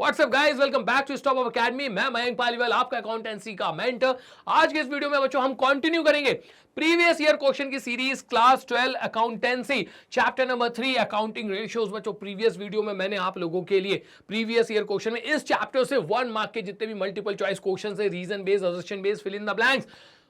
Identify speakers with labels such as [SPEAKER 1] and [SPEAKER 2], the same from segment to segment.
[SPEAKER 1] WhatsApp guys, welcome back to stop up academy. मैं मयंक पालीवाल, आपका accountancy का मेंटर। आज के इस वीडियो में बच्चों हम कंटिन्यू करेंगे प्रीवियस ईयर क्वेश्चन की series class 12 accountancy chapter number 3 accounting ratios. बच्चों प्रीवियस वीडियो में मैंने आप लोगों के लिए प्रीवियस ईयर क्वेश्चन में इस चैप्टर से 1 मार्क के जितने भी मल्टीपल चॉइस क्वेश्चन है, reason based, assumption based, fill in the blanks,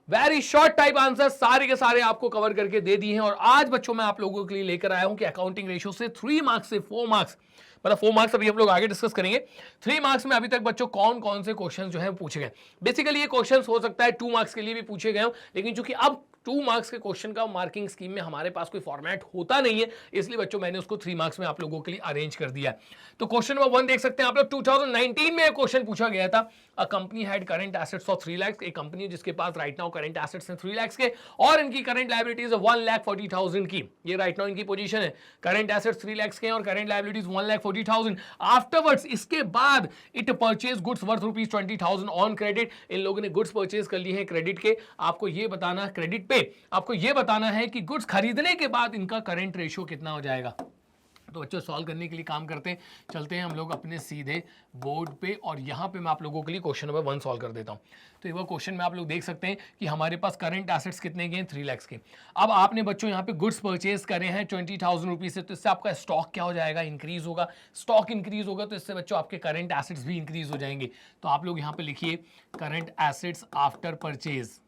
[SPEAKER 1] very short type answer सारे के सारे आपको कवर करके दे दिए हैं। और आज बच्चों मैं आप लोगों के लिए लेकर आया हूं कि अकाउंटिंग रेशियो से 3 मार्क्स से 4 मार्क्स, मतलब 4 मार्क्स अभी हम लोग आगे डिस्कस करेंगे। 3 मार्क्स में अभी तक बच्चों कौन कौन से क्वेश्चन जो है पूछे गए। बेसिकली ये क्वेश्चन हो सकता है 2 मार्क्स के लिए भी पूछे गए हो, लेकिन चूंकि अब 2 मार्क्स के क्वेश्चन का मार्किंग स्कीम में हमारे पास कोई फॉर्मेट होता नहीं है, इसलिए बच्चों मैंने उसको 3 मार्क्स में आप लोगों के लिए अरेंज कर दिया है। तो क्वेश्चन नंबर 1 देख सकते हैं आप लोग। 2019 में क्वेश्चन पूछा गया था, a company had current assets of 3 lakh. एक कंपनी जिसके पास राइट नाउ करंट एसेट्स हैं 3 लाख के और इनकी करंट लायबिलिटीज 1,40,000 की। ये राइट नाउ इनकी पोजीशन है, करंट एसेट्स 3 लाख के और करंट लायबिलिटीज 1,40,000। आफ्टरवर्ड्स, इसके बाद it purchase goods worth ₹20,000 on credit. इन लोगों ने गुड्स परचेज कर लिए हैं क्रेडिट के। आपको ये बताना, क्रेडिट पे आपको ये बताना है कि गुड्स खरीदने के बाद इनका करंट रेशियो कितना हो जाएगा। तो बच्चों सॉल्व करने के लिए काम करते हैं, चलते हैं हम लोग अपने सीधे बोर्ड पे और यहाँ पे मैं आप लोगों के लिए क्वेश्चन नंबर 1 सॉल्व कर देता हूँ। तो ये वो क्वेश्चन में आप लोग देख सकते हैं कि हमारे पास करंट एसेट्स कितने के हैं, 3 लाख के। अब आपने बच्चों यहाँ पे गुड्स परचेज करे हैं 20,000 रुपीज से, तो इससे आपका स्टॉक क्या हो जाएगा, इंक्रीज होगा। स्टॉक इंक्रीज होगा तो इससे बच्चों आपके करंट एसेट्स भी इंक्रीज हो जाएंगे। तो आप लोग यहाँ पे लिखिए करंट एसेट्स आफ्टर परचेज।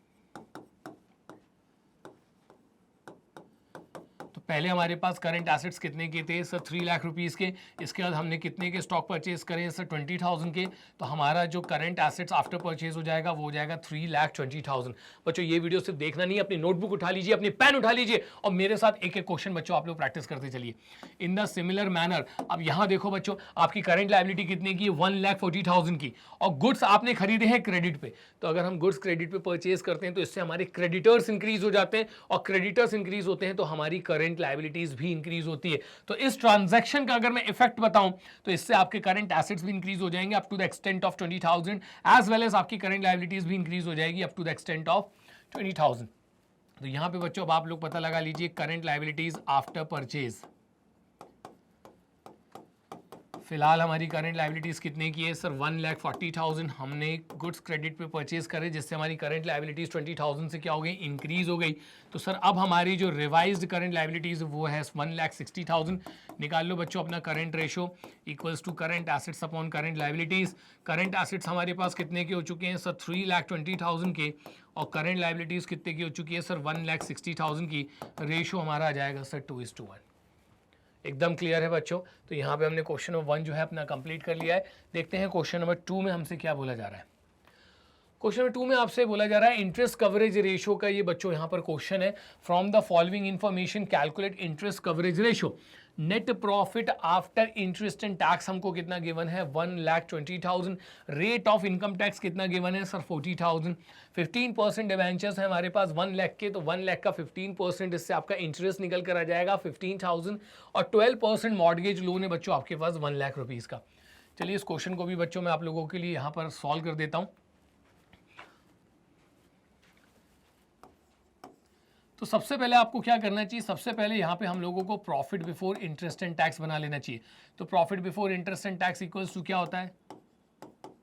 [SPEAKER 1] पहले हमारे पास करंट एसेट्स कितने के थे सर, 3 लाख रुपीस के। इसके बाद हमने कितने के स्टॉक परचेज करे सर, 20,000 के। तो हमारा जो करंट एसेट्स आफ्टर परचेज हो जाएगा वो हो जाएगा 3,20,000। बच्चों ये वीडियो सिर्फ देखना नहीं है, अपनी नोटबुक उठा लीजिए, अपनी पेन उठा लीजिए और मेरे साथ एक एक क्वेश्चन बच्चों आप लोग प्रैक्टिस करते चलिए इन द सिमिलर मैनर। अब यहाँ देखो बच्चों, आपकी करंट लायबिलिटी कितने की, 1,40,000 की, और गुड्स आपने खरीदे हैं क्रेडिट पे। तो अगर हम गुड्स क्रेडिट पे परचेज करते हैं तो इससे हमारे क्रेडिटर्स इंक्रीज हो जाते हैं, और क्रेडिटर्स इंक्रीज होते हैं तो हमारी करंट लायबिलिटीज भी इंक्रीज होती है। तो इस ट्रांजैक्शन का अगर मैं इफेक्ट बताऊं तो इससे आपके करंट एसेट्स भी इंक्रीज हो जाएंगे up to the extent of 20,000, as well as आपकी करंट लायबिलिटीज भी इंक्रीज हो जाएगी up to the extent of 20,000। तो यहां पे बच्चों अब आप लोग पता लगा लीजिए करंट लायबिलिटीज आफ्टर परचेज। फिलहाल हमारी करंट लायबिलिटीज कितने की है सर, 1,40,000 हमने गुड्स क्रेडिट पे परचेज करे, जिससे हमारी करंट लायबिलिटीज 20,000 से क्या हो गई, इंक्रीज हो गई। तो सर अब हमारी जो रिवाइज्ड करंट लायबिलिटीज वो है 1,60,000। निकाल लो बच्चों अपना current ratio equals to current assets upon current liabilities. Current assets हमारे पास कितने के हो चुके हैं सर, 3,20,000 के, और करंट लायबिलिटीज कितने की हो चुकी है सर, 1,60,000 की। रेशो हमारा आ जाएगा सर 2:1। एकदम क्लियर है बच्चों। तो यहाँ पे हमने क्वेश्चन नंबर 1 जो है अपना कंप्लीट कर लिया है। देखते हैं क्वेश्चन नंबर 2 में हमसे क्या बोला जा रहा है। क्वेश्चन नंबर 2 में आपसे बोला जा रहा है इंटरेस्ट कवरेज रेशियो का। ये बच्चों यहाँ पर क्वेश्चन है, from the following information calculate interest coverage ratio. Net profit after interest and tax हमको कितना गिवन है, 1,20,000। रेट ऑफ इनकम टैक्स कितना गिवन है सर, 40,000। 15% डिवेंचर्स है हमारे पास 1 लाख के, तो 1 लाख का 15%, इससे आपका इंटरेस्ट निकल कर आ जाएगा 15,000। और 12% मॉर्गेज लोन है बच्चों आपके पास 1 लाख रुपीज़ का। चलिए इस क्वेश्चन को भी बच्चों मैं आप लोगों के लिए यहाँ पर सॉल्व कर देता हूँ। तो सबसे पहले आपको क्या करना चाहिए, सबसे पहले यहाँ पे हम लोगों को profit before interest and tax बना लेना चाहिए। तो profit before interest and tax equals to क्या होता है,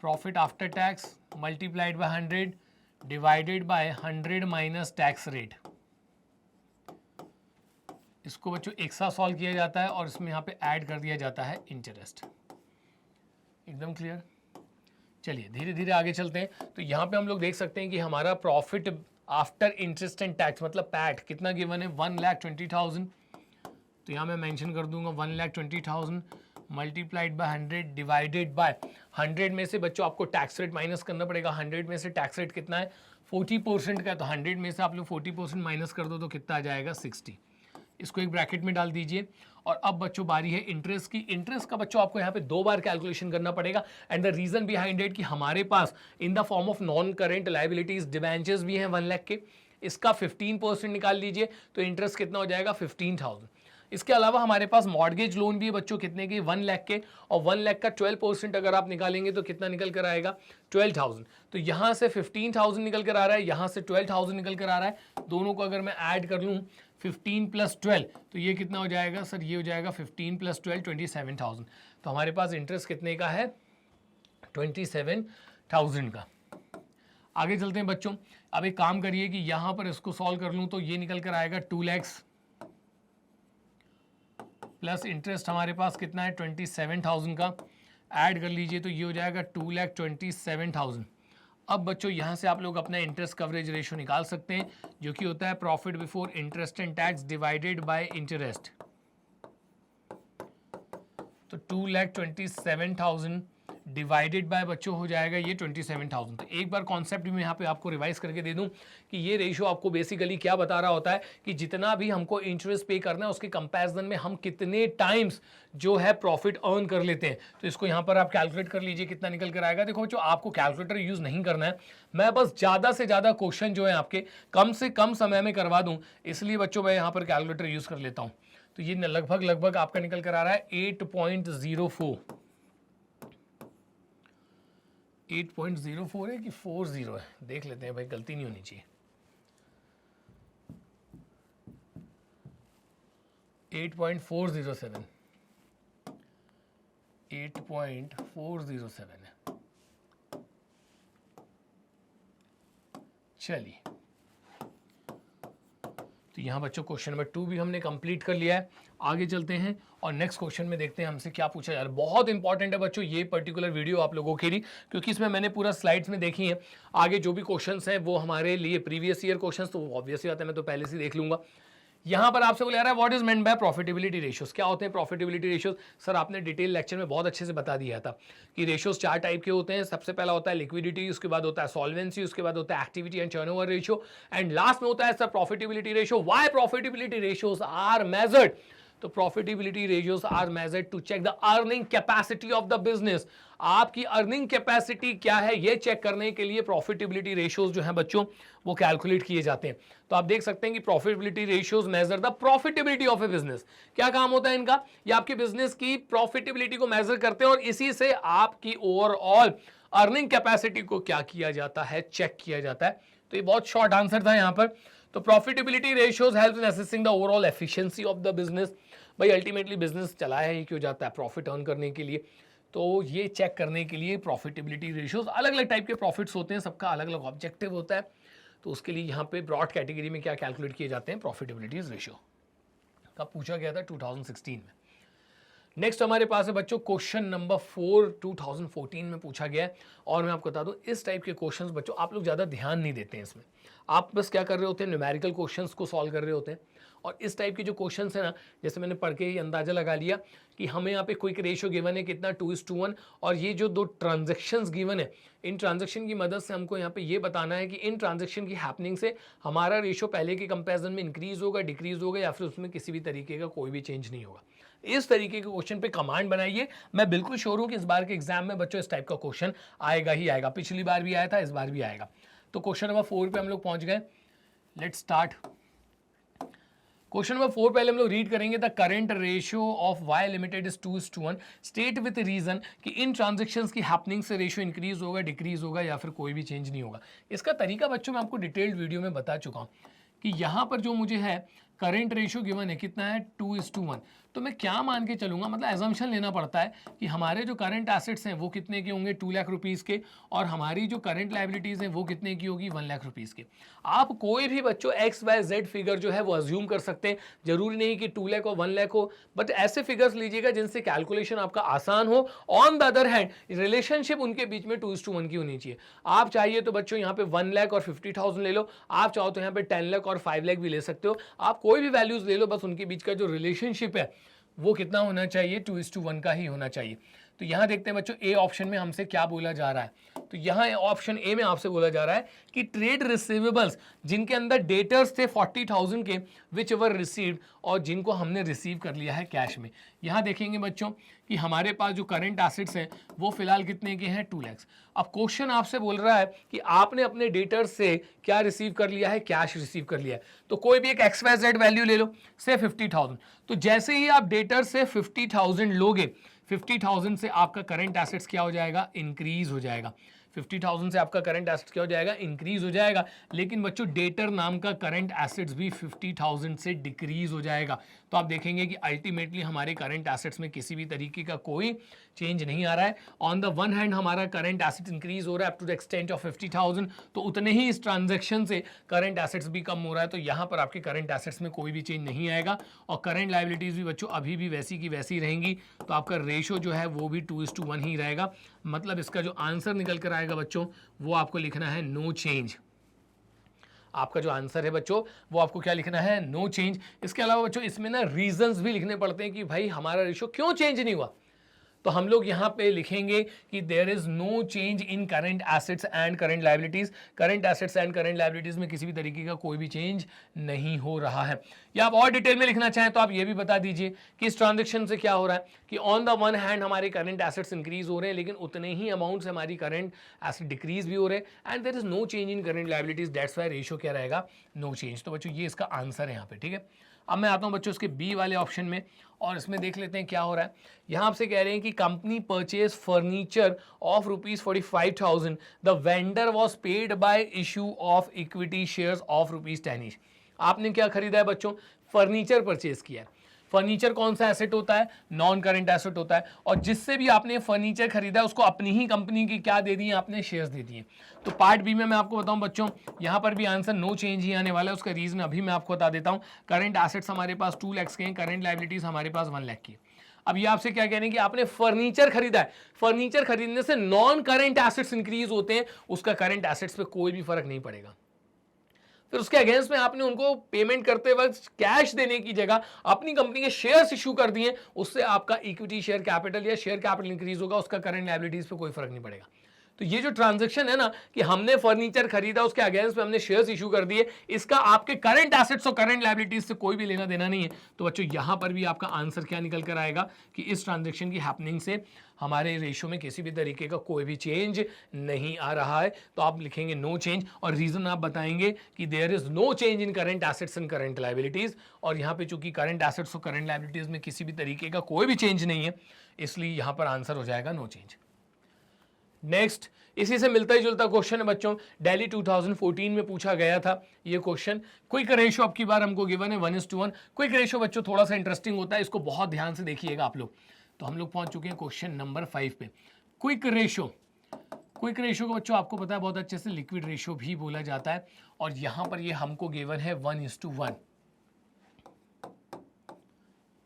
[SPEAKER 1] profit after tax multiplied by 100 divided by 100 minus tax rate. इसको बच्चों एक साथ सॉल्व किया जाता है और इसमें यहाँ पे ऐड कर दिया जाता है इंटरेस्ट। एकदम क्लियर। चलिए धीरे धीरे आगे चलते हैं। तो यहाँ पे हम लोग देख सकते हैं कि हमारा profit after interest and tax मतलब पैट कितना गिवन है, 1,20,000। तो यहाँ मैं मेंशन कर दूंगा 1,20,000 मल्टीप्लाइड बाय 100 डिवाइडेड बाय 100 में से बच्चों आपको टैक्स रेट माइनस करना पड़ेगा। 100 में से टैक्स रेट कितना है, 40% का, तो 100 में से आप लोग 40% माइनस कर दो तो कितना आ जाएगा, 60। इसको एक ब्रैकेट में डाल दीजिए। और अब बच्चों बारी है इंटरेस्ट की। इंटरेस्ट का बच्चों आपको यहाँ पे 2 बार कैलकुलेशन करना पड़ेगा, and the reason behind it कि हमारे पास in the form of non current liabilities debentures भी हैं 1 लाख के। इसका 15% निकाल लीजिए तो इंटरेस्ट कितना हो जाएगा, 15,000। इसके अलावा हमारे पास मॉर्गेज लोन भी है बच्चों कितने के, 1 लाख के, और 1 लाख का 12% अगर आप निकालेंगे तो कितना निकल कर आएगा, 12,000। तो यहाँ से 15,000 निकल कर आ रहा है, यहाँ से 12,000 निकल कर आ रहा है। दोनों को अगर मैं ऐड कर लूँ 15 + 12 तो ये कितना हो जाएगा सर, ये हो जाएगा 15 + 12 27,000। तो हमारे पास इंटरेस्ट कितने का है, 27,000 का। आगे चलते हैं बच्चों। अब एक काम करिए कि यहां पर इसको सॉल्व कर लूं तो ये निकल कर आएगा 2 लाख प्लस इंटरेस्ट हमारे पास कितना है 27,000 का, ऐड कर लीजिए तो ये हो जाएगा 2,27,000। अब बच्चों यहाँ से आप लोग अपना इंटरेस्ट कवरेज रेशियो निकाल सकते हैं, जो कि होता है profit before interest and tax divided by interest. तो 2,27,000 डिवाइडेड बाय बच्चों हो जाएगा ये 27,000। तो एक बार कॉन्सेप्ट भी मैं यहाँ पे आपको रिवाइज करके दे दूं कि ये रेशियो आपको बेसिकली क्या बता रहा होता है कि जितना भी हमको इंटरेस्ट पे करना है उसके कंपैरिजन में हम कितने टाइम्स जो है प्रॉफिट अर्न कर लेते हैं। तो इसको यहाँ पर आप कैलकुलेट कर लीजिए कितना निकल कर आएगा। देखो जो आपको कैलकुलेटर यूज नहीं करना है, मैं बस ज़्यादा से ज़्यादा क्वेश्चन जो है आपके कम से कम समय में करवा दूँ, इसलिए बच्चों मैं यहाँ पर कैलकुलेटर यूज कर लेता हूँ। तो ये लगभग आपका निकल कर आ रहा है 8.04 है कि 40 है, देख लेते हैं भाई, गलती नहीं होनी चाहिए। 8.407 है। चलिए तो यहाँ बच्चों क्वेश्चन नंबर 2 भी हमने कंप्लीट कर लिया है। आगे चलते हैं और नेक्स्ट क्वेश्चन में देखते हैं हमसे क्या पूछा जा रहा है। बहुत इंपॉर्टेंट है बच्चों ये पर्टिकुलर वीडियो आप लोगों के लिए, क्योंकि इसमें मैंने पूरा स्लाइड्स में देखी है। आगे जो भी क्वेश्चंस हैं वो हमारे लिए प्रीवियस ईयर क्वेश्चंस, तो ऑब्वियसली बात है मैं तो पहले से देख लूंगा। यहाँ पर आपसे बोला जा रहा है what is meant by profitability ratios. क्या होते हैं प्रॉफिटेबिलिटी रेशियोज? सर आपने डिटेल लेक्चर में बहुत अच्छे से बता दिया था कि रेशियोज 4 टाइप के होते हैं। सबसे पहला होता है लिक्विडिटी, उसके बाद होता है सॉल्वेंसी, उसके बाद होता है activity and turnover ratio, and last में होता है sir profitability ratio. Why profitability ratios are measured? तो profitability ratios are measured to check the earning capacity of the business. आपकी अर्निंग कैपेसिटी क्या है ये चेक करने के लिए प्रॉफिटेबिलिटी रेशियोज जो है बच्चों वो कैलकुलेट किए जाते हैं। तो आप देख सकते हैं कि profitability ratios measure the profitability of A business. क्या काम होता है इनका? ये आपके बिजनेस की प्रॉफिटेबिलिटी को मेजर करते हैं और इसी से आपकी ओवरऑल अर्निंग कैपेसिटी को क्या किया जाता है, चेक किया जाता है। तो ये बहुत शॉर्ट आंसर था यहाँ पर। तो profitability ratios help in assessing the overall efficiency of the business. भाई अल्टीमेटली बिजनेस चलाया ही क्यों जाता है? प्रॉफिट अर्न करने के लिए। तो ये चेक करने के लिए प्रॉफिटेबिलिटी रेशियोज, अलग अलग टाइप के प्रॉफिट्स होते हैं, सबका अलग अलग ऑब्जेक्टिव होता है। तो उसके लिए यहाँ पे ब्रॉड कैटेगरी में क्या कैलकुलेट किए जाते हैं? प्रॉफिटेबिलिटी रेशियो का पूछा गया था 2016 में। नेक्स्ट हमारे पास है बच्चों क्वेश्चन नंबर 4 2014 में पूछा गया है। और मैं आपको बता दूं इस टाइप के क्वेश्चंस बच्चों आप लोग ज़्यादा ध्यान नहीं देते हैं इसमें, आप बस क्या कर रहे होते हैं न्यूमेरिकल क्वेश्चंस को सॉल्व कर रहे होते हैं। और इस टाइप के जो क्वेश्चंस है ना, जैसे मैंने पढ़ के ही अंदाजा लगा लिया कि हमें यहाँ पे क्विक रेशियो गिवन है कितना 2:1, और ये जो 2 ट्रांजेक्शन्स गिवन है, इन ट्रांजेक्शन की मदद से हमको यहाँ पे ये बताना है कि इन ट्रांजेक्शन की हैपनिंग से हमारा रेशियो पहले के कंपेरिजन में इंक्रीज होगा, डिक्रीज होगा, या फिर उसमें किसी भी तरीके का कोई भी चेंज नहीं होगा। इस तरीके के क्वेश्चन पे कमांड बनाइए। मैं बिल्कुल श्योर हूँ कि इस बार के एग्जाम में बच्चों इस टाइप का क्वेश्चन आएगा ही आएगा। पिछली बार भी आया था, इस बार भी आएगा। तो क्वेश्चन नंबर 4 पे हम लोग पहुंच गए। Let's start. क्वेश्चन नंबर 4 पहले हम लोग रीड करेंगे। The current ratio of Y limited is 2:1। State with reason कि इन ट्रांजेक्शन्स की हैपनिंग से रेशियो इंक्रीज होगा, डिक्रीज होगा, या फिर कोई भी चेंज नहीं होगा। इसका तरीका बच्चों मैं आपको डिटेल्ड वीडियो में बता चुका हूँ कि यहाँ पर जो मुझे है करेंट रेशियो गिवन है कितना है 2:1। तो मैं क्या मान के चलूंगा, मतलब एजम्पशन लेना पड़ता है कि हमारे जो करंट एसेट्स हैं वो कितने के होंगे 2 लाख रुपीज़ के, और हमारी जो करंट लाइबिलिटीज़ हैं वो कितने की होगी 1 लाख रुपीज़ के। आप कोई भी बच्चों XYZ फिगर जो है वो अज्यूम कर सकते हैं, जरूरी नहीं कि 2 लाख और 1 लाख हो, बट ऐसे फिगर्स लीजिएगा जिनसे कैलकुलेशन आपका आसान हो। On the other hand relationship उनके बीच में 2:1 की होनी चाहिए। आप चाहिए तो बच्चों यहाँ पे 1 लाख और 50,000 ले लो, आप चाहो तो यहाँ पे 10 लाख और 5 लाख भी ले सकते हो। आप कोई भी वैल्यूज ले लो, बस उनके बीच का जो रिलेशनशिप है वो कितना होना चाहिए 2:1 का ही होना चाहिए। तो यहाँ देखते हैं बच्चों ए ऑप्शन में हमसे क्या बोला जा रहा है। तो यहाँ ऑप्शन ए में आपसे बोला जा रहा है कि ट्रेड रिसीवेबल्स जिनके अंदर डेटर्स थे 40,000 के विच एवर रिसीव्ड, और जिनको हमने रिसीव कर लिया है कैश में। यहाँ देखेंगे बच्चों कि हमारे पास जो करंट एसेट्स हैं वो फिलहाल कितने के हैं 2 लाख। अब क्वेश्चन आपसे बोल रहा है कि आपने अपने डेटर्स से क्या रिसीव कर लिया है, कैश रिसीव कर लिया है। तो कोई भी एक XYZ वैल्यू ले लो, से 50,000। तो जैसे ही आप डेटर से 50,000 लोगे, 50,000 से आपका करंट एसेट्स क्या हो जाएगा, इंक्रीज हो जाएगा। 50,000 से आपका करंट एसेट्स क्या हो जाएगा, इंक्रीज हो जाएगा। लेकिन बच्चों डेटर नाम का करंट एसेट्स भी 50,000 से डिक्रीज हो जाएगा। तो आप देखेंगे कि अल्टीमेटली हमारे करंट एसेट्स में किसी भी तरीके का कोई चेंज नहीं आ रहा है। ऑन द वन हैंड हमारा करंट एसेट इंक्रीज हो रहा है up to the extent of 50,000, तो उतने ही इस ट्रांजैक्शन से करंट एसेट्स भी कम हो रहा है। तो यहाँ पर आपके करंट एसेट्स में कोई भी चेंज नहीं आएगा और करंट लायबिलिटीज भी बच्चों अभी भी वैसी की वैसी रहेंगी। तो आपका रेशो जो है वो भी 2:1 ही रहेगा। मतलब इसका जो आंसर निकल कर आएगा बच्चों वो आपको लिखना है नो चेंज। आपका जो आंसर है बच्चों वो आपको क्या लिखना है, नो चेंज। इसके अलावा बच्चों इसमें ना रीजंस भी लिखने पड़ते हैं कि भाई हमारा रेशो क्यों चेंज नहीं हुआ। तो हम लोग यहाँ पे लिखेंगे कि there is no change in current assets and current liabilities. Current assets and current liabilities में किसी भी तरीके का कोई भी चेंज नहीं हो रहा है। या आप और डिटेल में लिखना चाहें तो आप ये भी बता दीजिए कि इस ट्रांजेक्शन से क्या हो रहा है कि ऑन द वन हैंड हमारे करंट एसेट्स इंक्रीज हो रहे हैं लेकिन उतने ही अमाउंट से हमारी करंट एसेट डिक्रीज भी हो रहे हैं and there is no change in current liabilities, that's why ratio क्या रहेगा, नो चेंज। तो बच्चों ये इसका आंसर है यहाँ पे, ठीक है। अब मैं आता हूं बच्चों इसके बी वाले ऑप्शन में और इसमें देख लेते हैं क्या हो रहा है। यहां आपसे कह रहे हैं कि company purchase furniture of ₹45,000, the vendor was paid by issue of equity shares of ₹10 each. आपने क्या खरीदा है बच्चों, फर्नीचर परचेज किया है। फर्नीचर कौन सा एसेट होता है, नॉन करंट एसेट होता है और जिससे भी आपने फर्नीचर खरीदा है उसको अपनी ही कंपनी की क्या दे दिए, आपने शेयर्स दे दिए। तो पार्ट बी में मैं आपको बताऊं बच्चों यहां पर भी आंसर नो चेंज ही आने वाला है। उसका रीजन अभी मैं आपको बता देता हूं। करंट एसेट्स हमारे पास 2 लाख के हैं, करंट लायबिलिटीज हमारे पास 1 लाख की है। अब ये आपसे क्या कह रहे हैं कि आपने फर्नीचर खरीदा है, फर्नीचर खरीदने से नॉन करंट एसेट्स इंक्रीज होते हैं, उसका करंट एसेट्स पे कोई भी फर्क नहीं पड़ेगा। फिर उसके अगेंस्ट में आपने उनको पेमेंट करते वक्त कैश देने की जगह अपनी कंपनी के शेयर्स इशू कर दिए, उससे आपका इक्विटी शेयर कैपिटल या शेयर कैपिटल इंक्रीज होगा, उसका करंट लायबिलिटीज पे कोई फर्क नहीं पड़ेगा। तो ये जो ट्रांजैक्शन है ना कि हमने फर्नीचर खरीदा उसके अगेंस्ट में हमने शेयर्स इशू कर दिए, इसका आपके करंट एसेट्स और करंट लायबिलिटीज से कोई भी लेना देना नहीं है। तो बच्चों यहां पर भी आपका आंसर क्या निकल कर आएगा कि इस ट्रांजैक्शन की हैपनिंग से हमारे रेशियो में किसी भी तरीके का कोई भी चेंज नहीं आ रहा है। तो आप लिखेंगे नो चेंज और रीजन आप बताएंगे कि there is no change in current assets and current liabilities. और यहां पे चूंकि करंट एसेट्स और करंट लायबिलिटीज में किसी भी तरीके का कोई भी चेंज नहीं है, इसलिए यहां पर आंसर हो जाएगा नो चेंज। नेक्स्ट इसी से मिलता ही जुलता क्वेश्चन है बच्चों, दिल्ली 2014 में पूछा गया था ये क्वेश्चन। क्विक रेशियो अब की बार हमको गिवन है 1:1। क्विक रेशियो बच्चों थोड़ा सा इंटरेस्टिंग होता है, इसको बहुत ध्यान से देखिएगा आप लोग। तो हम लोग पहुंच चुके हैं क्वेश्चन नंबर 5 पे। क्विक रेशियो, क्विक रेशियो को बच्चों आपको पता है बहुत अच्छे से लिक्विड रेशियो भी बोला जाता है और यहां पर ये हमको गिवन है 1:1।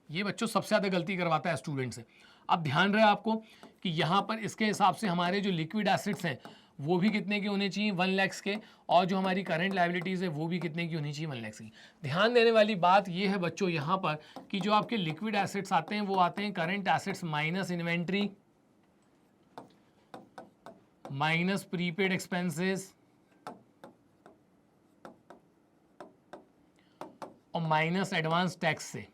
[SPEAKER 1] ये बच्चों सबसे ज्यादा गलती करवाता है स्टूडेंट से। अब ध्यान रहे आपको कि यहां पर इसके हिसाब से हमारे जो लिक्विड एसेट्स हैं वो भी कितने के होने चाहिए, 1 लाख के, और जो हमारी करंट लायबिलिटीज है वो भी कितने की होनी चाहिए, 1 लाख की। ध्यान देने वाली बात ये है बच्चों यहाँ पर कि जो आपके लिक्विड एसेट्स आते हैं वो आते हैं current assets minus inventory minus prepaid expenses और माइनस एडवांस टैक्स से।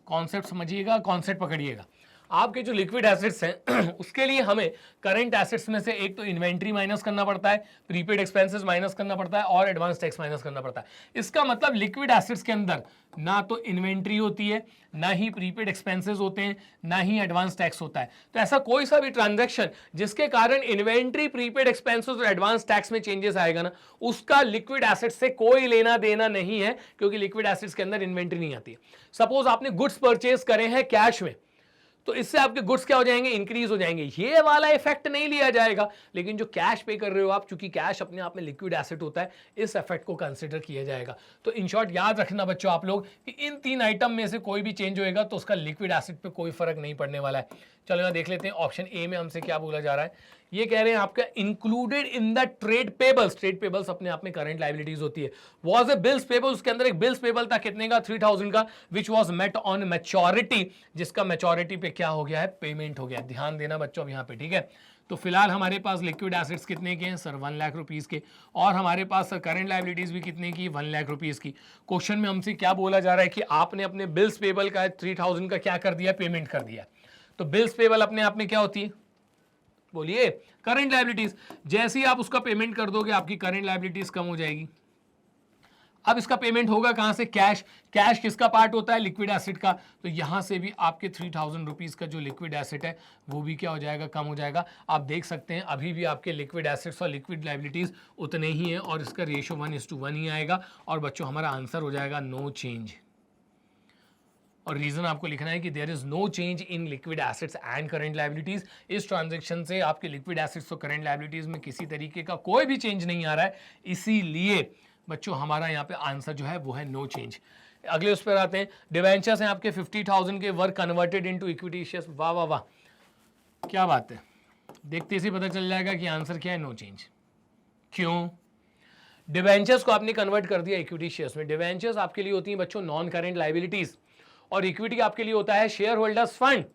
[SPEAKER 1] कॉन्सेप्ट समझिएगा, कॉन्सेप्ट पकड़िएगा। आपके जो लिक्विड एसेट्स हैं उसके लिए हमें करंट एसेट्स में से एक तो इन्वेंट्री माइनस करना पड़ता है, प्रीपेड एक्सपेंसेस माइनस करना पड़ता है और एडवांस टैक्स माइनस करना पड़ता है। इसका मतलब लिक्विड एसेट्स के अंदर ना तो इन्वेंट्री होती है, ना ही प्रीपेड एक्सपेंसेस होते हैं, ना ही एडवांस टैक्स होता है। तो ऐसा कोई सा भी ट्रांजैक्शन जिसके कारण इन्वेंट्री, प्रीपेड एक्सपेंसेस और एडवांस टैक्स में चेंजेस आएगा ना, उसका लिक्विड एसेट्स से कोई लेना देना नहीं है, क्योंकि लिक्विड एसेट्स के अंदर इन्वेंट्री नहीं आती है। सपोज आपने गुड्स परचेज करे हैं कैश में, तो इससे आपके गुड्स क्या हो जाएंगे, इंक्रीज हो जाएंगे। ये वाला इफेक्ट नहीं लिया जाएगा, लेकिन जो कैश पे कर रहे हो आप, चूंकि कैश अपने आप में लिक्विड एसेट होता है, इस इफेक्ट को कंसीडर किया जाएगा। तो इन शॉर्ट याद रखना बच्चों आप लोग कि इन 3 आइटम में से कोई भी चेंज होएगा तो उसका लिक्विड एसेट पे कोई फर्क नहीं पड़ने वाला है। चलो यहाँ देख लेते हैं ऑप्शन ए में हमसे क्या बोला जा रहा है। ये कह रहे हैं आपका included in the trade payables, trade payables अपने आप में करंट लायबिलिटीज होती है। वाज ए बिल्स पेबल, उसके अंदर एक बिल्स पेबल था कितने का, 3000 का, which was met on maturity, जिसका मैच्योरिटी पे क्या हो गया है, पेमेंट हो गया। ध्यान देना बच्चों अब यहाँ पे, ठीक है। तो फिलहाल हमारे पास लिक्विड एसेट्स कितने के हैं सर, 1 लाख रुपीस के, और हमारे पास सर करंट लायबिलिटीज भी कितने की, 1 लाख रुपीस की। क्वेश्चन में हमसे क्या बोला जा रहा है कि आपने अपने बिल्स पेबल का 3000 का क्या कर दिया, पेमेंट कर दिया। तो बिल्स पेबल अपने आप में क्या होती है, बोलिए, करंट लायबिलिटीज। जैसे ही आप उसका पेमेंट कर दोगे आपकी करंट लायबिलिटीज कम हो जाएगी। अब इसका पेमेंट होगा कहां से? कैश। कैश किसका पार्ट होता है? लिक्विड एसिड का। तो यहां से भी आपके 3000 रुपीज का जो लिक्विड एसिड है वो भी क्या हो जाएगा? कम हो जाएगा। आप देख सकते हैं अभी भी आपके लिक्विड एसिड्स और लिक्विड लाइबिलिटीज उतने ही हैं और इसका रेशियो 1:1 ही आएगा। और बच्चों हमारा आंसर हो जाएगा नो चेंज। और रीजन आपको लिखना है कि there is no change in liquid assets and current liabilities. इस ट्रांजैक्शन से आपके लिक्विड एसेट्स और करंट लायबिलिटीज में किसी तरीके का कोई भी चेंज नहीं आ रहा है, इसीलिए बच्चों हमारा यहाँ पे आंसर जो है वो है नो चेंज। अगले उस पर आते हैं। डिवेंचर्स हैं आपके 50,000 के, वर कन्वर्टेड इनटू इक्विटी शेयर्स। वाह वाह वाह, क्या बात है। देखते ही पता चल जाएगा कि आंसर क्या है, नो चेंज। क्यों? डिवेंचर्स को आपने कन्वर्ट कर दिया इक्विटी शेयर्स में। डिवेंचर्स आपके लिए होती हैं बच्चों नॉन करेंट लायबिलिटीज और इक्विटी आपके लिए होता है शेयर होल्डर्स फंड।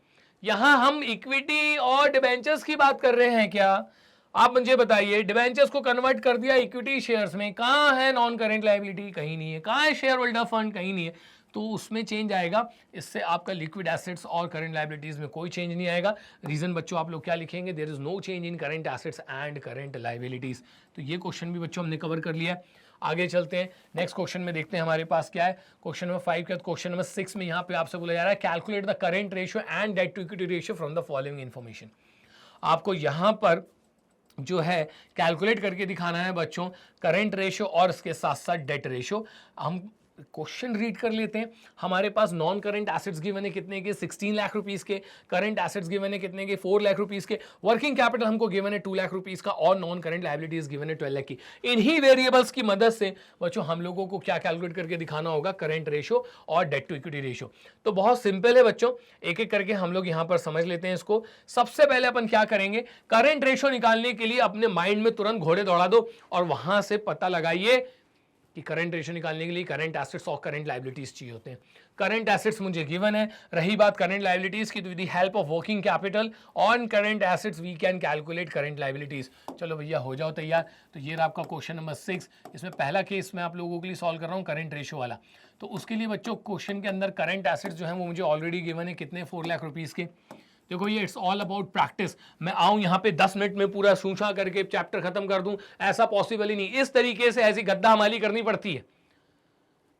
[SPEAKER 1] यहां हम इक्विटी और डिवेंचर्स की बात कर रहे हैं क्या? आप मुझे बताइए, डिवेंचर्स को कन्वर्ट कर दिया इक्विटी शेयर्स में, कहां है नॉन करेंट लायबिलिटी? कहीं नहीं है। कहां है शेयर होल्डर फंड? कहीं नहीं है। तो उसमें चेंज आएगा, इससे आपका लिक्विड एसेट्स और करंट लायबिलिटीज में कोई चेंज नहीं आएगा। रीजन बच्चों आप लोग क्या लिखेंगे? There is no change in current assets and current liabilities. तो ये क्वेश्चन भी बच्चों हमने कवर कर लिया है। आगे चलते हैं, नेक्स्ट क्वेश्चन में देखते हैं हमारे पास क्या है। क्वेश्चन नंबर 5 के क्वेश्चन नंबर 6 में यहाँ पे आपसे बोला जा रहा है calculate the current ratio and debt to equity ratio from the following information. आपको यहाँ पर जो है कैलकुलेट करके दिखाना है बच्चों करंट रेशियो और इसके साथ साथ डेट रेशियो। हम क्वेश्चन रीड कर लेते हैं। हमारे पास नॉन करंट एसेट्स गिवन है कितने के? 16 लाख रुपीस के। करंट एसेट्स गिवन है कितने के? 4 लाख रुपीस के। वर्किंग कैपिटल हमको गिवन है 2 लाख रुपीस का और नॉन करंट लायबिलिटीज गिवन है 12 लाख की। इन्हीं वेरिएबल्स की मदद से बच्चों हम लोगों को क्या कैलकुलेट करके दिखाना होगा? करंट रेशियो और डेट टू इक्विटी रेशियो। तो बहुत सिंपल है बच्चों, एक एक करके हम लोग यहां पर समझ लेते हैं इसको। सबसे पहले अपन क्या करेंगे? करंट रेशियो निकालने के लिए अपने माइंड में तुरंत घोड़े दौड़ा दो और वहां से पता लगाइए कि करंट रेशियो निकालने के लिए करंट एसेट्स और करंट लायबिलिटीज चाहिए होते हैं। करंट एसेट्स मुझे गिवन है। रही बात करंट लायबिलिटीज की, तो with the help of working capital on current assets we can calculate current liabilities. चलो भैया हो जाओ तैयार। तो ये रहा आपका क्वेश्चन नंबर 6। इसमें पहला केस मैं आप लोगों के लिए सॉल्व कर रहा हूँ करंट रेशियो वाला। तो उसके लिए बच्चों क्वेश्चन के अंदर करंट एसेट्स जो है वो मुझे ऑलरेडी गिवन है कितने? 4 लाख रुपीज के। देखो ये इट्स ऑल अबाउट प्रैक्टिस। मैं आऊं यहाँ पे 10 मिनट में पूरा सूंचा करके चैप्टर खत्म कर दूं, ऐसा पॉसिबल ही नहीं। इस तरीके से ऐसी गद्दा हमारी करनी पड़ती है,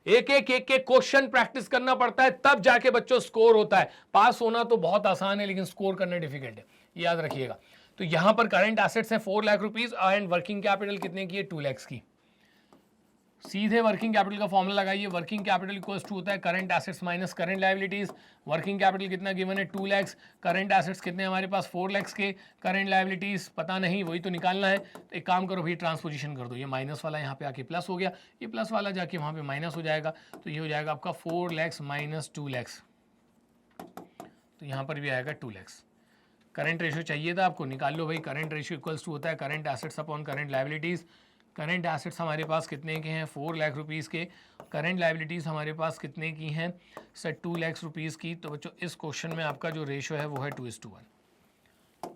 [SPEAKER 1] एक एक क्वेश्चन प्रैक्टिस करना पड़ता है, तब जाके बच्चों स्कोर होता है। पास होना तो बहुत आसान है लेकिन स्कोर करना डिफिकल्ट है, याद रखिएगा। तो यहां पर करंट एसेट्स हैं 4 lakh rupees and working capital कितने की है? 2 लाख की। सीधे वर्किंग कैपिटल का फॉर्मूला लगाइए। वर्किंग कैपिटल इक्वल्स टू होता है current assets minus current liabilities. Working capital कितना गिवन है? 2 लाख। करंट एसेट्स कितने हमारे पास? 4 लाख के। करंट लायबिलिटीज पता नहीं, वही तो निकालना है। तो एक काम करो भाई, ट्रांसपोजिशन कर दो। ये माइनस वाला यहाँ पे आके प्लस हो गया, ये प्लस वाला जाके वहाँ पे माइनस हो जाएगा। तो ये हो जाएगा आपका 4 लाख माइनस 2 लाख। तो यहाँ पर भी आएगा 2 लाख। करंट रेशियो चाहिए था आपको, निकाल लो भाई। करंट रेशियो इक्वल्स टू होता है current assets upon current liabilities. Current assets हमारे पास कितने के हैं? 4 लाख रुपीज़ के। करंट लायबिलिटीज़ हमारे पास कितने की हैं? सर 2 लाख रुपीज़ की। तो बच्चों इस क्वेश्चन में आपका जो रेशियो है वो है 2:1।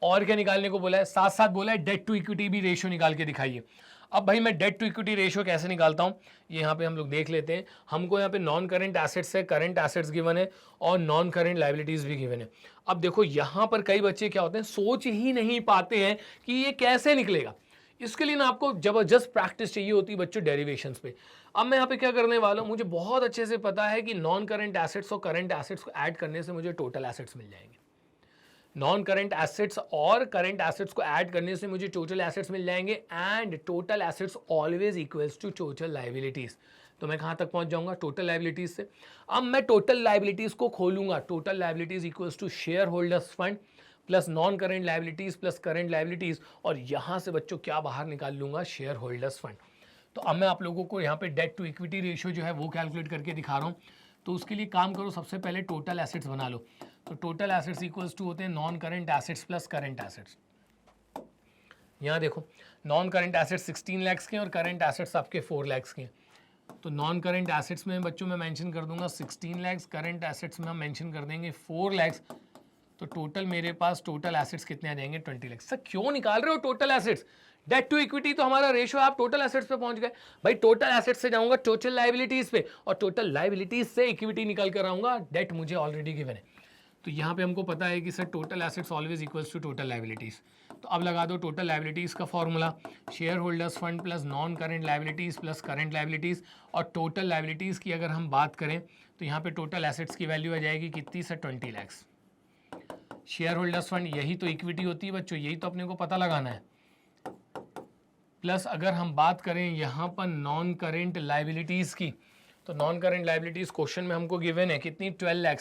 [SPEAKER 1] और क्या निकालने को बोला है? साथ साथ बोला है डेट टू इक्विटी भी रेशियो निकाल के दिखाइए। अब भाई मैं डेट टू इक्विटी रेशियो कैसे निकालता हूँ, ये यहाँ पे हम लोग देख लेते हैं। हमको यहाँ पे नॉन करंट एसेट्स है, करंट एसेट्स गिवन है और नॉन करंट लायबिलिटीज भी गिवन है। अब देखो यहाँ पर कई बच्चे क्या होते हैं, सोच ही नहीं पाते हैं कि ये कैसे निकलेगा। इसके लिए ना आपको जबरदस्त प्रैक्टिस चाहिए होती है बच्चों डेरिवेशंस पे। अब मैं यहाँ पे क्या करने वाला हूँ, मुझे बहुत अच्छे से पता है कि नॉन करंट एसेट्स और करंट एसेट्स को ऐड करने से मुझे टोटल एसेट्स मिल जाएंगे। नॉन करंट एसेट्स और करंट एसेट्स को ऐड करने से मुझे टोटल एसेट्स मिल जाएंगे and total assets always equals to total liabilities. तो मैं कहाँ तक पहुँच जाऊँगा? टोटल लायबिलिटीज से। अब मैं टोटल लायबिलिटीज को खोलूंगा। Total liabilities equals to share holders fund plus non current liabilities plus current liabilities, और यहां से बच्चों क्या बाहर निकाल लूंगा? Share holders fund. तो अब मैं आप लोगों को यहाँ पे डेट टू इक्विटी रेशियो जो है वो कैलकुलेट करके दिखा रहा हूँ। तो उसके लिए काम करो, सबसे पहले टोटल एसेट्स बना लो। तो टोटल एसेट्स इक्वल्स टू होते हैं non current assets plus current assets. यहाँ देखो नॉन करंट एसेट्स 16 लाख के और करंट एसेट्स आपके 4 लाख के। तो नॉन करंट एसेट्स में बच्चों मैं मेंशन कर दूंगा 16 लाख, करंट एसेट्स में हम मेंशन कर देंगे 4 लाख। तो टोटल मेरे पास टोटल एसेट्स कितने आ जाएंगे? 20 लाख। सर क्यों निकाल रहे हो total assets? Debt to equity तो हमारा रेशियो, आप टोटल एसेट्स पे पहुंच गए। भाई टोटल एसेट्स से जाऊंगा टोटल लायबिलिटीज पे और टोटल लायबिलिटीज से इक्विटी निकल कर आऊंगा। डेट मुझे ऑलरेडी गिवन है। तो यहाँ पे हमको पता है कि sir total assets always equals to total liabilities. तो अब लगा दो टोटल लाइबिलिटीज़ का formula, share holders fund plus non current liabilities plus current liabilities. और टोटल लाइबिलिटीज़ की अगर हम बात करें तो यहाँ पे टोटल एसेट्स की वैल्यू आ जाएगी कितनी sir 20 lakh. Share holders fund यही तो इक्विटी होती है बच्चों, यही तो अपने को पता लगाना है। प्लस अगर हम बात करें यहाँ पर नॉन करेंट लाइबिलिटीज़ की, तो नॉन करेंट लाइबिलिटीज़ क्वेश्चन में हमको गिवन है कितनी 12 लाख।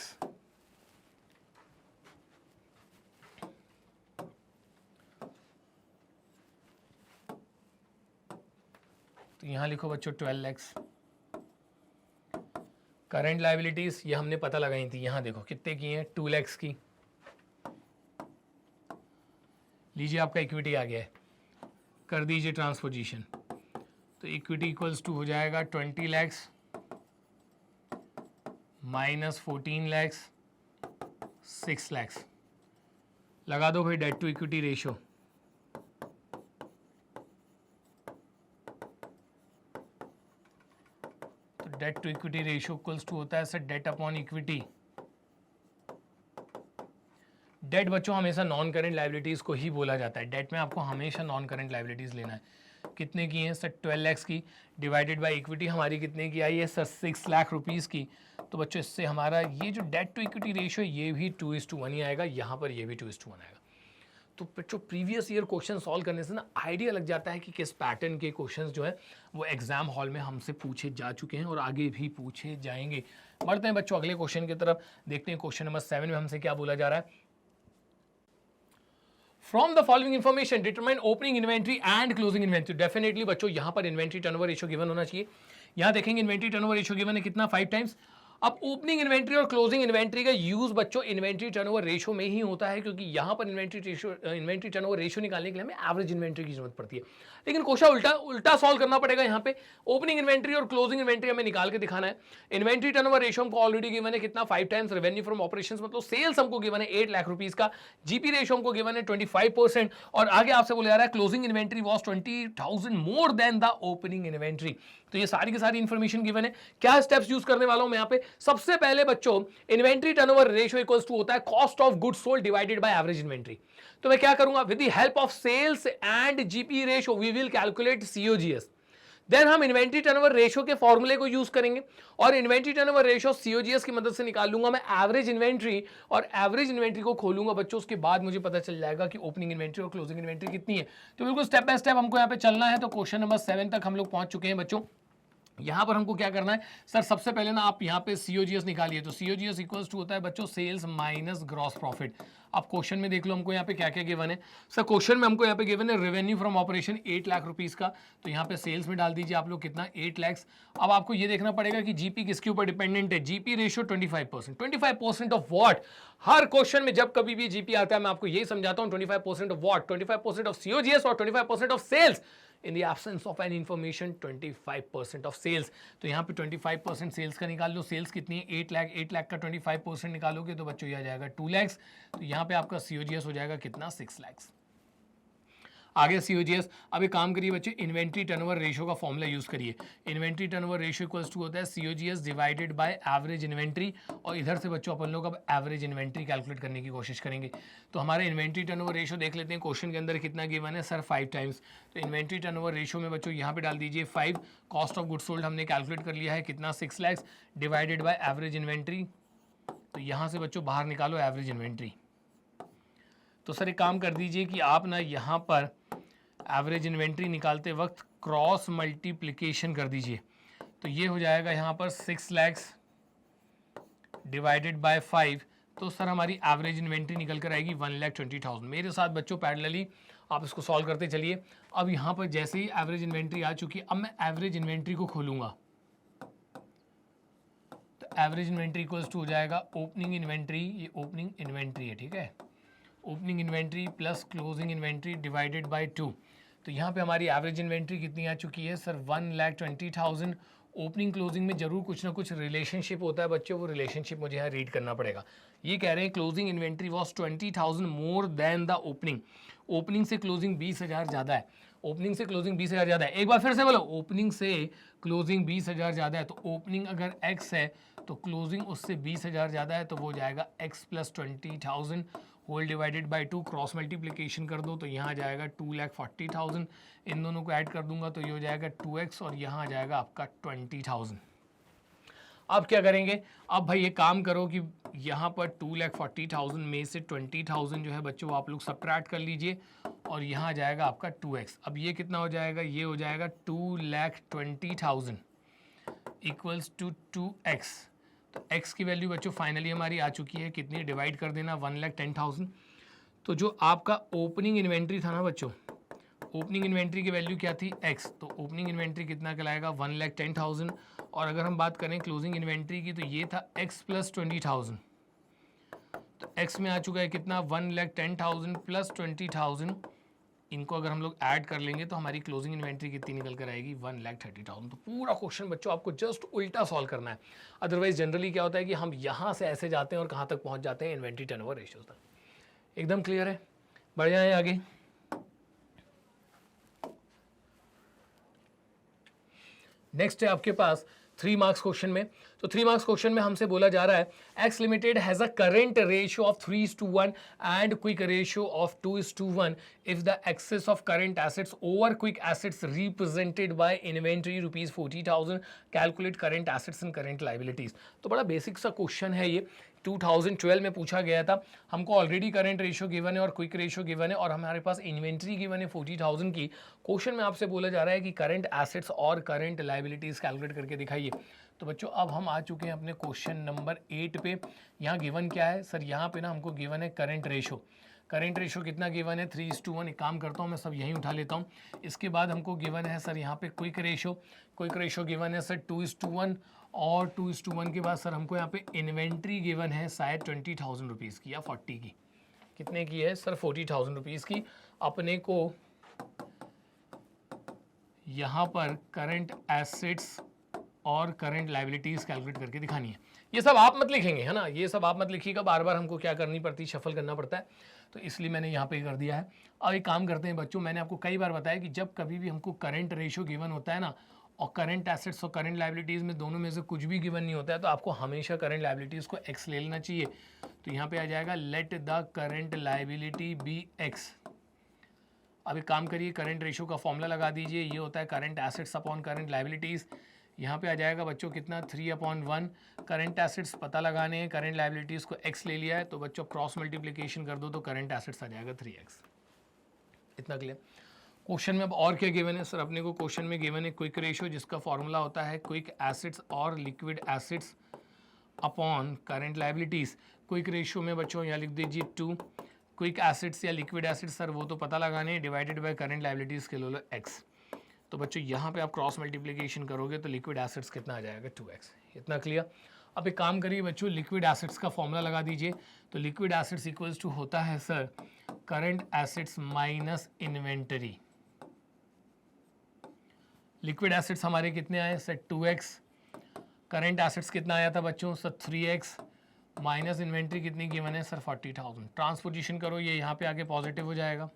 [SPEAKER 1] तो यहाँ लिखो बच्चों 12 लाख। करेंट लाइबिलिटीज ये हमने पता लगाई थी, यहाँ देखो कितने की हैं 2 लाख की। लीजिए आपका इक्विटी आ गया है, कर दीजिए ट्रांसपोजिशन। तो इक्विटी इक्वल्स टू हो जाएगा 20 लाख माइनस 14 लाख 6 लाख। लगा दो भाई डेट टू इक्विटी रेशियो। तो debt to equity ratio equals to होता है sir debt upon equity. Debt बच्चों हमेशा नॉन करेंट लाइबिलिटीज़ को ही बोला जाता है। डेट में आपको हमेशा नॉन करेंट लाइबिलिटीज़ लेना है। कितने की हैं सर 12 लाख की, डिवाइडेड बाय इक्विटी हमारी कितने की आई है सर 6 लाख रुपीज़ की। तो बच्चों इससे हमारा ये जो डेट टू इक्विटी रेशियो ये भी 2:1 ही आएगा, यहाँ पर ये भी 2:1 आएगा। तो बच्चों प्रीवियस ईयर क्वेश्चन सॉल्व करने से ना आइडिया लग जाता है कि किस पैटर्न के क्वेश्चंस जो है वो एग्जाम हॉल में हमसे पूछे जा चुके हैं और आगे भी पूछे जाएंगे। बढ़ते हैं बच्चों अगले क्वेश्चन की तरफ, देखते हैं क्वेश्चन नंबर 7 में हमसे क्या बोला जा रहा है। From the following information determine opening inventory and closing inventory। Definitely बच्चों यहाँ पर इन्वेंट्री टर्नओवर रेशियो गिवन होना चाहिए। यहाँ देखेंगे इन्वेंट्री टर्नओवर रेशियो गिवन है कितना 5 टाइम्स। अब ओपनिंग इन्वेंट्री और क्लोजिंग इन्वेंट्री का यूज बच्चों इन्वेंट्री टर्नओवर रेशियो में ही होता है, क्योंकि यहाँ पर इन्वेंट्री टर्नओवर रेशियो निकालने के लिए हमें एवरेज इन्वेंट्री की जरूरत पड़ती है। लेकिन क्वेश्चन उल्टा सॉल्व करना पड़ेगा। यहाँ पे ओपनिंग इन्वेंट्री और क्लोजिंग इन्वेंट्री हमें निकाल के दिखाना है। इन्वेंट्री टर्नओवर रेशियो हमको ऑलरेडी गिवन है कितना 5 टाइम्स। रेवेन्यू फ्रॉम ऑपरेशंस मतलब सेल्स हमको गिवन है 8 लाख रुपीज का। जीपी रेशियो हमको गिवन है 25%। और आगे आपसे बोला जा रहा है closing inventory was 20,000 more than the opening inventory. तो ये सारी की सारी इंफॉर्मेशन गिवन है। क्या स्टेप्स यूज करने वाला हूं मैं यहाँ पे। सबसे पहले बच्चों inventory turnover ratio equals to होता है cost of goods sold divided by average inventory. तो मैं क्या करूंगा, with the help of sales and GP ratio we will calculate COGS. Then हम इन्वेंट्री टर्नओवर रेशियो के फॉर्मूले को यूज करेंगे और इन्वेंट्री टर्नओवर रेशियो सीओजीएस की मदद से निकाल लूंगा मैं एवरेज इन्वेंट्री। और एवरेज इन्वेंट्री को खोलूंगा बच्चों, उसके बाद मुझे पता चल जाएगा कि ओपनिंग इन्वेंट्री और क्लोजिंग इन्वेंट्री कितनी है। तो बिल्कुल स्टेप बाय स्टेप हमको यहाँ पे चलना है। तो क्वेश्चन नंबर 7 तक हम लोग पहुंच चुके हैं बच्चों। यहां पर हमको क्या करना है सर, सबसे पहले ना आप यहां पे सीओजीएस निकालिए। तो सीओजीएस इक्वल्स टू होता है बच्चों सेल्स माइनस ग्रॉस प्रॉफिट। अब क्वेश्चन में देख लो हमको यहाँ पे क्या क्या गिवन है। सर क्वेश्चन में हमको यहाँ पे गिवन है revenue from operation 8 lakh rupees का। तो यहाँ पे सेल्स में डाल दीजिए आप लोग कितना 8 लाख। अब आपको ये देखना पड़ेगा कि जीपी किसके ऊपर डिपेंडेंट है। GP ratio 25%। 25% of what. Her question में जब कभी भी जीपी आता है मैं आपको यही समझाता हूँ 25% ऑफ व्हाट, 25% ऑफ सीओजीएस और 25% of sales. In the absence of any information 25% of sales। तो यहाँ पे 25% सेल्स का निकाल लो। सेल्स कितनी है 8 लाख। 8 लाख का 25% निकालोगे तो बच्चों ये आ जाएगा 2 लाख। तो यहाँ पे आपका सीओजीएस हो जाएगा कितना 6 लाख। आगे सीओजीएस। अब एक काम करिए बच्चे, इन्वेंट्री टर्नओवर रेशियो का फॉर्मूला यूज करिए। Inventory turnover ratio equals to होता है COGS divided by average inventory. और इधर से बच्चों अपन लोग अब एवरेज इन्वेंट्री कैलकुलेट करने की कोशिश करेंगे। तो हमारे इन्वेंट्री टर्नओवर रेशियो देख लेते हैं क्वेश्चन के अंदर कितना गिवन है सर 5 टाइम्स। तो इन्वेंट्री टर्नओवर रेशियो में बच्चों यहाँ पे डाल दीजिए 5। कॉस्ट ऑफ गुड्स सोल्ड हमने कैलकुलेट कर लिया है कितना 6 lakh divided by average inventory. तो यहाँ से बच्चों बाहर निकालो एवरेज इन्वेंट्री। तो सर एक काम कर दीजिए कि आप ना यहाँ पर एवरेज इन्वेंट्री निकालते वक्त क्रॉस मल्टीप्लिकेशन कर दीजिए। तो ये हो जाएगा यहाँ पर 6 लाख डिवाइडेड बाय 5। तो सर हमारी एवरेज इन्वेंट्री निकल कर आएगी 1,20,000। मेरे साथ बच्चों पैरेलली आप इसको सॉल्व करते चलिए। अब यहाँ पर जैसे ही एवरेज इन्वेंट्री आ चुकी है, अब मैं एवरेज इन्वेंट्री को खोलूंगा। तो एवरेज इन्वेंट्री इक्वल्स टू हो जाएगा ओपनिंग इन्वेंट्री। ये ओपनिंग इन्वेंट्री है, ठीक है। Opening inventory plus closing inventory divided by 2। तो यहाँ पे हमारी एवरेज इन्वेंट्री कितनी आ चुकी है सर 1,20,000। ओपनिंग क्लोजिंग में जरूर कुछ ना कुछ रिलेशनशिप होता है बच्चों, वो रिलेशनशिप मुझे यहाँ रीड करना पड़ेगा। ये कह रहे हैं closing inventory was 20,000 more than the opening. Opening से क्लोजिंग 20,000 ज़्यादा है। ओपनिंग से क्लोजिंग 20,000 ज़्यादा है। एक बार फिर से बोलो, ओपनिंग से क्लोजिंग 20,000 ज़्यादा है। तो ओपनिंग अगर x है तो क्लोजिंग उससे 20,000 ज़्यादा है तो वो जाएगा x plus 20,000 whole divided by 2, cross multiplication कर दो तो यहाँ जाएगा 2,40,000, इन दोनों को ऐड कर दूंगा तो ये हो जाएगा 2x और यहाँ आ जाएगा आपका 20,000। अब क्या करेंगे, अब भाई ये काम करो कि यहाँ पर 2,40,000 में से 20,000 जो है बच्चों आप लोग सबट्रैक्ट कर लीजिए और यहाँ जाएगा आपका 2x। अब ये कितना हो जाएगा, ये हो जाएगा 2,20,000 इक्वल्स टू 2x। तो x की वैल्यू बच्चों फाइनली हमारी आ चुकी है, कितनी डिवाइड कर देना 1,10,000। तो जो आपका ओपनिंग इन्वेंट्री था ना बच्चों, ओपनिंग इन्वेंट्री की वैल्यू क्या थी x, तो ओपनिंग इन्वेंट्री कितना कहलाएगा 1,10,000। और अगर हम बात करें क्लोजिंग इन्वेंट्री की तो ये था x प्लस 20,000। तो x में आ चुका है कितना 1,10,000 प्लस 20,000, इनको अगर हम लोग ऐड कर लेंगे तो हमारी क्लोजिंग इन्वेंट्री कितनी निकल कर आएगी 1,30,000। तो पूरा क्वेश्चन बच्चों आपको जस्ट उल्टा सॉल्व करना है। अदरवाइज जनरली क्या होता है कि हम यहाँ से ऐसे जाते हैं और कहाँ तक पहुँच जाते हैं, इन्वेंट्री टर्नओवर रेशियोज तक। एकदम क्लियर है, बढ़ जाए आगे। नेक्स्ट है आपके पास 3 मार्क्स क्वेश्चन में। तो 3 मार्क्स क्वेश्चन में हमसे बोला जा रहा है X limited has a current ratio of 3:1 and quick ratio of 2:1 if the excess of current assets over quick assets represented by inventory rupees 40,000, calculate current assets and current liabilities. तो बड़ा basic सा question है ये, 2012 में पूछा गया था। हमको ऑलरेडी करंट रेशियो गिवन है और क्विक रेशियो गिवन है और हमारे पास इन्वेंट्री गिवन है 40,000 की। क्वेश्चन में आपसे बोला जा रहा है कि करंट एसेट्स और करंट लाइबिलिटीज कैलकुलेट करके दिखाइए। तो बच्चों अब हम आ चुके हैं अपने क्वेश्चन नंबर 8 पे। यहाँ गिवन क्या है सर, यहाँ पे ना हमको गिवन है करंट रेशो। करंट रेशो कितना गिवन है 3:1। एक काम करता हूँ मैं सब यहीं उठा लेता हूँ। इसके बाद हमको गिवन है सर यहाँ पे quick ratio. Quick ratio given है सर 2:1 और 2:1 के बाद सर हमको यहाँ पे इन्वेंट्री गिवन है शायद 20,000 रुपीज़ की या 40 की। कितने की है सर 40,000 रुपीज़ की। अपने को यहाँ पर करंट एसेट्स और करंट लाइबिलिटीज़ कैलकुलेट करके दिखानी है। ये सब आप मत लिखेंगे है ना, ये सब आप मत लिखिएगा, बार बार हमको क्या करनी पड़ती है, शफल करना पड़ता है, तो इसलिए मैंने यहाँ पे कर दिया है। अब एक काम करते हैं बच्चों, मैंने आपको कई बार बताया कि जब कभी भी हमको करंट रेशियो गिवन होता है ना और करंट एसेट्स और करंट लाइबिलिटीज़ में दोनों में से कुछ भी गिवन नहीं होता है तो आपको हमेशा करंट लाइबिलिटीज़ को एक्स ले लेना चाहिए। तो यहाँ पे आ जाएगा let the current liability be x. अब एक काम करिए, करंट रेशियो का फॉर्मूला लगा दीजिए, ये होता है current assets upon current liabilities. यहाँ पे आ जाएगा बच्चों कितना 3/1। करंट एसेट्स पता लगाने हैं, करंट लाइबिलिटीज़ को x ले लिया है तो बच्चों क्रॉस मल्टीप्लिकेशन कर दो तो करंट एसेट्स आ जाएगा 3x। इतना क्लियर। क्वेश्चन में अब और क्या गिवन है सर, अपने को क्वेश्चन में गिवन है क्विक रेशियो जिसका फॉर्मूला होता है क्विक एसेट्स और liquid assets upon current liabilities. Quick ratio में बच्चों यहाँ लिख दीजिए 2, क्विक एसेट्स या लिक्विड एसेट्स सर वो तो पता लगाने हैं, डिवाइडेड बाय करंट लाइबिलिटीज़ के लो x। तो बच्चों यहाँ पे आप क्रॉस मल्टीप्लिकेशन करोगे तो लिक्विड एसेट्स कितना आ जाएगा 2x। इतना क्लियर। अब एक काम करिए बच्चों, लिक्विड एसेट्स का फॉर्मूला लगा दीजिए। तो लिक्विड एसेट्स इक्वल्स टू होता है sir current assets minus inventory. Liquid assets हमारे कितने आए सर 2x, करंट एसेट्स कितना आया था बच्चों सर 3x, माइनस इन्वेंट्री कितनी गिवन है सर 40,000। ट्रांसपोजिशन करो, ये यहाँ पे आके पॉजिटिव हो जाएगा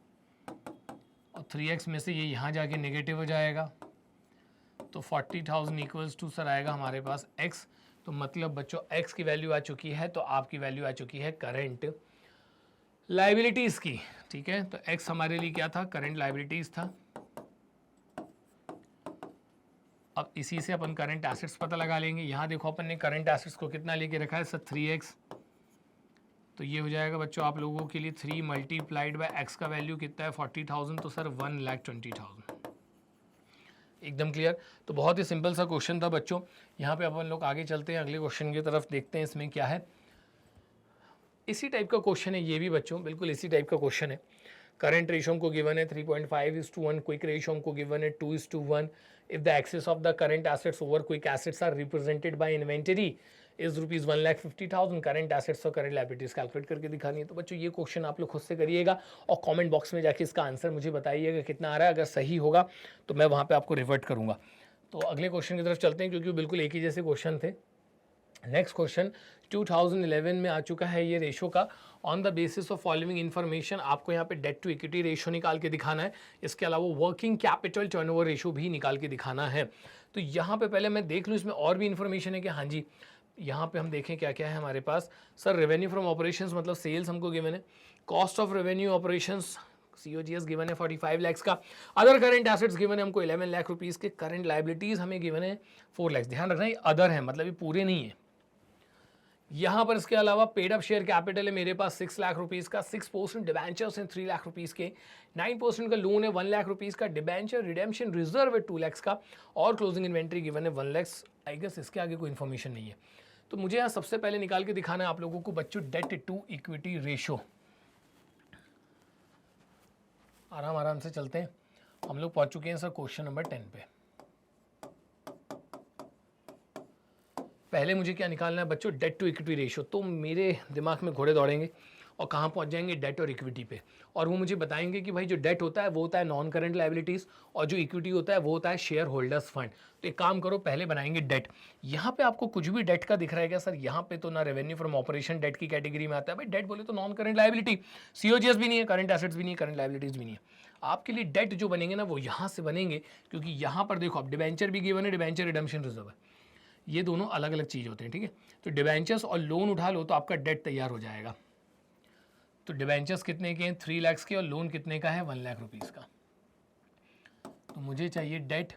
[SPEAKER 1] और 3x में से ये यहाँ जाके नेगेटिव हो जाएगा। तो 40,000 इक्वल्स टू सर आएगा हमारे पास x। तो मतलब बच्चों x की वैल्यू आ चुकी है तो आपकी वैल्यू आ चुकी है करंट लाइबिलिटीज़ की। ठीक है, तो x हमारे लिए क्या था, करंट लाइबिलिटीज़ था। अब इसी से अपन करंट एसेट्स पता लगा लेंगे। यहाँ देखो अपन ने करंट एसेट्स को कितना लेके रखा है सर 3x। तो ये हो जाएगा बच्चों आप लोगों के लिए 3 मल्टीप्लाइड बाय x का वैल्यू कितना है 40,000 तो सर 1,20,000। एकदम क्लियर। तो बहुत ही सिंपल सा क्वेश्चन था बच्चों। यहाँ पे अपन लोग आगे चलते हैं, अगले क्वेश्चन की तरफ देखते हैं इसमें क्या है। इसी टाइप का क्वेश्चन है ये भी बच्चों, बिल्कुल इसी टाइप का क्वेश्चन है। करंट रेशियो हमको गिवन है 3.5:1, क्विक रेशियो हमको गिवन है 2:1। If the excess of the current assets over quick assets are represented by inventory is rupees 1,50,000। Current assets और करंट लायबिलिटीज़ कैलकुलेट करके दिखानी है। तो बच्चों ये क्वेश्चन आप लोग खुद से करिएगा और कमेंट बॉक्स में जाके इसका आंसर मुझे बताइएगा कितना आ रहा है। अगर सही होगा तो मैं वहाँ पे आपको रिवर्ट करूँगा। तो अगले क्वेश्चन की तरफ चलते हैं क्योंकि बिल्कुल एक ही जैसे क्वेश्चन थे। नेक्स्ट क्वेश्चन 2011 में आ चुका है ये रेशो का। On the basis of following information आपको यहाँ पे डेट टू इक्विटी रेशो निकाल के दिखाना है। इसके अलावा वर्किंग कैपिटल टर्नओवर रेशो भी निकाल के दिखाना है। तो यहाँ पे पहले मैं देख लूँ इसमें और भी इन्फॉर्मेशन है कि हाँ जी, यहाँ पे हम देखें क्या क्या है हमारे पास। सर रेवेन्यू फ्रॉम ऑपरेशंस मतलब सेल्स हमको गिवन है, cost of revenue operations COGS given है 45 लाख का, अदर करेंट एसेट्स गिवन है हमको 11 लाख रुपीस के, करंट लाइबिलिटीज हमें गिवन है 4 लाख। ध्यान रखना ये अदर है, मतलब ये पूरे नहीं है। यहाँ पर इसके अलावा पेड अप शेयर कैपिटल है मेरे पास 6 लाख रुपीस का, 6% डिबेंचर्स हैं 3 लाख रुपीस के, 9% का लोन है 1 लाख रुपीस का, डिबेंचर रिडेम्पशन रिजर्व है 2 लाख का, और क्लोजिंग इन्वेंट्री गिवन है 1 लाख। आई गेस इसके आगे कोई इन्फॉर्मेशन नहीं है। तो मुझे यहाँ सबसे पहले निकाल के दिखाना है आप लोगों को बच्चों डेट टू इक्विटी रेशो। आराम आराम से चलते हैं, हम लोग पहुंच चुके हैं सर क्वेश्चन नंबर 10 पे। पहले मुझे क्या निकालना है बच्चों, डेट टू इक्विटी रेशो। तो मेरे दिमाग में घोड़े दौड़ेंगे और कहाँ पहुंच जाएंगे, डेट और इक्विटी पे, और वो मुझे बताएंगे कि भाई जो डेट होता है वो होता है नॉन करंट लाइबिलिटीज़, और जो इक्विटी होता है वो होता है शेयर होल्डर्स फंड। तो एक काम करो, पहले बनाएंगे डेट। यहाँ पे आपको कुछ भी डेट का दिख रहा है क्या सर? यहाँ पे तो ना रेवेन्यू फ्रॉम ऑपरेशन डेट की कैटेगरी में आता है, भाई डेट बोले तो नॉन करंट लाइबिलिटी, COGS भी नहीं है, करंट एसेट्स भी नहीं है, करंट लाइबिलिटीज़ भी नहीं है। आपके लिए डेट जो बनेंगे ना वो यहाँ से बनेंगे, क्योंकि यहाँ पर देखो आप डिबेंचर भी गिवन है, डिबेंचर रिडम्पशन रिजर्व है, ये दोनों अलग अलग चीज़ होते हैं, ठीक है। तो डिबेंचर्स और लोन उठा लो तो आपका डेट तैयार हो जाएगा। तो डिबेंचर्स कितने के हैं, 3 लाख के, और लोन कितने का है, 1 लाख रुपीज़ का। तो मुझे चाहिए डेट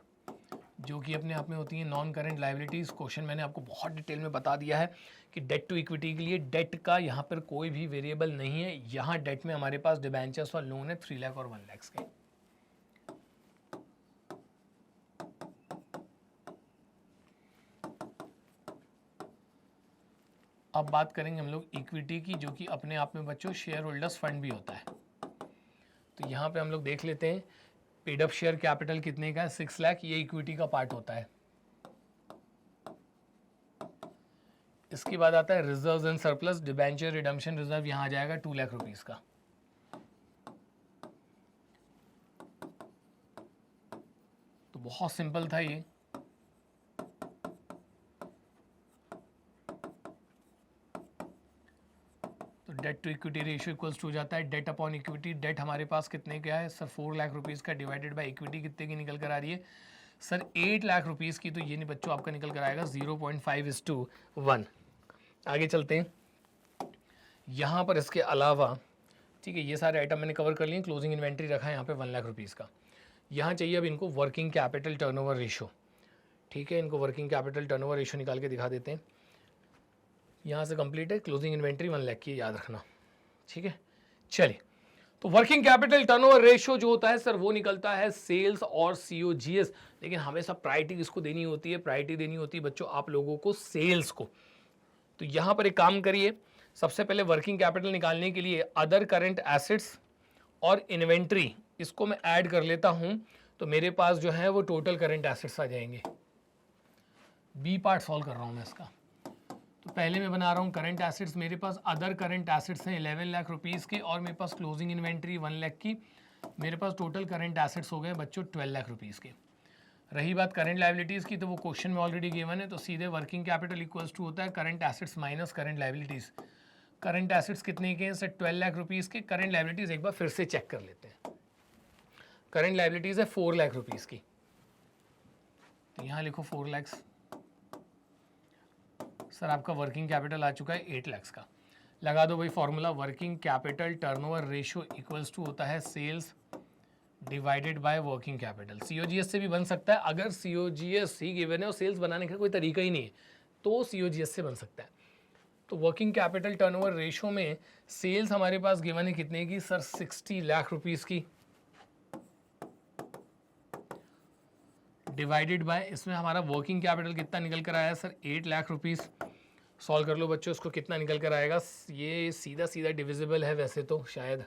[SPEAKER 1] जो कि अपने आप में होती है नॉन करंट लाइबिलिटीज़। क्वेश्चन मैंने आपको बहुत डिटेल में बता दिया है कि डेट टू इक्विटी के लिए डेट का यहाँ पर कोई भी वेरिएबल नहीं है। यहाँ डेट में हमारे पास डिबेंचर्स और लोन है 3 लाख और 1 लाख के। अब बात करेंगे हम लोग इक्विटी की, जो कि अपने आप में बच्चों शेयर होल्डर्स फंड भी होता है। तो यहाँ पे हम लोग देख लेते हैं पेड अप शेयर कैपिटल कितने का है, 6 लाख, ये इक्विटी का पार्ट होता है। इसके बाद आता है reserves and surplus, debenture redemption reserve, यहाँ आ जाएगा 2 लाख रुपीज़ का। तो बहुत सिंपल था ये। Debt to equity ratio equals to हो जाता है डेट अपॉन इक्विटी। डेट हमारे पास कितने का है सर, 4 लाख रुपीज़ का, डिवाइडेड बाय इक्विटी कितने की निकल कर आ रही है सर, 8 लाख रुपीज़ की। तो ये नहीं बच्चों आपका निकल कर आएगा 0.5:1। आगे चलते हैं। यहाँ पर इसके अलावा ठीक है, ये सारे आइटम मैंने कवर कर लिए। क्लोजिंग इन्वेंट्री रखा है यहाँ पे 1 लाख रुपीज़ का। यहाँ चाहिए अब इनको वर्किंग कैपिटल टर्नओवर रेशो। ठीक है, इनको वर्किंग कैपिटल टर्नओवर रेशो निकाल के दिखा देते हैं। यहाँ से कंप्लीट है, क्लोजिंग इन्वेंट्री 1 लाख की, याद रखना। ठीक है, चलिए। तो वर्किंग कैपिटल टर्नओवर रेशियो जो होता है सर वो निकलता है सेल्स और COGS, लेकिन हमेशा प्रायोरिटी किसको देनी होती है, प्रायोरिटी देनी होती है बच्चों आप लोगों को सेल्स को। तो यहाँ पर एक काम करिए, सबसे पहले वर्किंग कैपिटल निकालने के लिए अदर करंट एसेट्स और इन्वेंट्री इसको मैं ऐड कर लेता हूँ, तो मेरे पास जो है वो टोटल करंट एसेट्स आ जाएंगे। बी पार्ट सॉल्व कर रहा हूँ मैं इसका। तो पहले मैं बना रहा हूँ करंट एसेट्स, मेरे पास अदर करंट एसेट्स हैं 11 लाख रुपीज़ के, और मेरे पास क्लोजिंग इन्वेंट्री 1 लाख की। मेरे पास टोटल करंट एसेट्स हो गए बच्चों 12 लाख रुपीज़ के। रही बात करंट लाइबिलिटीज़ की, तो वो क्वेश्चन में ऑलरेडी गिवन है, तो सीधे वर्किंग कैपिटल इक्वल्स टू होता है current assets minus current liabilities. Current assets कितने के हैं सर, 12 लाख रुपीज़ के। करंट लाइबिलिटीज़ एक बार फिर से चेक कर लेते हैं। करंट लाइबिलिटीज़ है 4 लाख रुपीज़ की, तो यहाँ लिखो 4 लाख। सर आपका वर्किंग कैपिटल आ चुका है 8 लाख का। लगा दो भाई formula, working capital turnover ratio equals to होता है sales divided by working capital. COGS से भी बन सकता है, अगर COGS ही गिवन है और सेल्स बनाने का कोई तरीका ही नहीं है तो COGS से बन सकता है। तो वर्किंग कैपिटल टर्नओवर रेशियो में सेल्स हमारे पास गिवन है कितने की सर, 60 लाख रुपीज़ की, डिवाइडेड बाय इसमें हमारा वर्किंग कैपिटल कितना निकल कर आया सर, 8 लाख रुपीज़। सॉल्व कर लो बच्चों, इसको कितना निकल कर आएगा, ये सीधा सीधा डिविजिबल है वैसे तो शायद।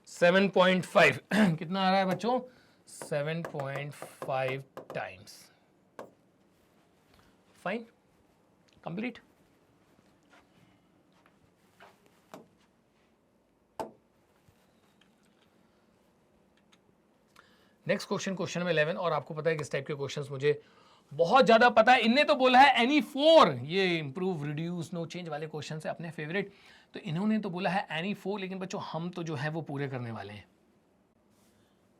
[SPEAKER 1] $7.5 कितना आ रहा है बच्चों, 7.5 times. Fine, complete. Next question, question number 11। और आपको पता है कि इस टाइप के क्वेश्चंस मुझे बहुत ज्यादा पता है। इनने तो बोला है एनी फोर, ये इंप्रूव रिड्यूस नो चेंज वाले क्वेश्चन है अपने फेवरेट, तो इन्होंने तो बोला है एनी फोर, लेकिन बच्चों हम तो जो है वो पूरे करने वाले हैं।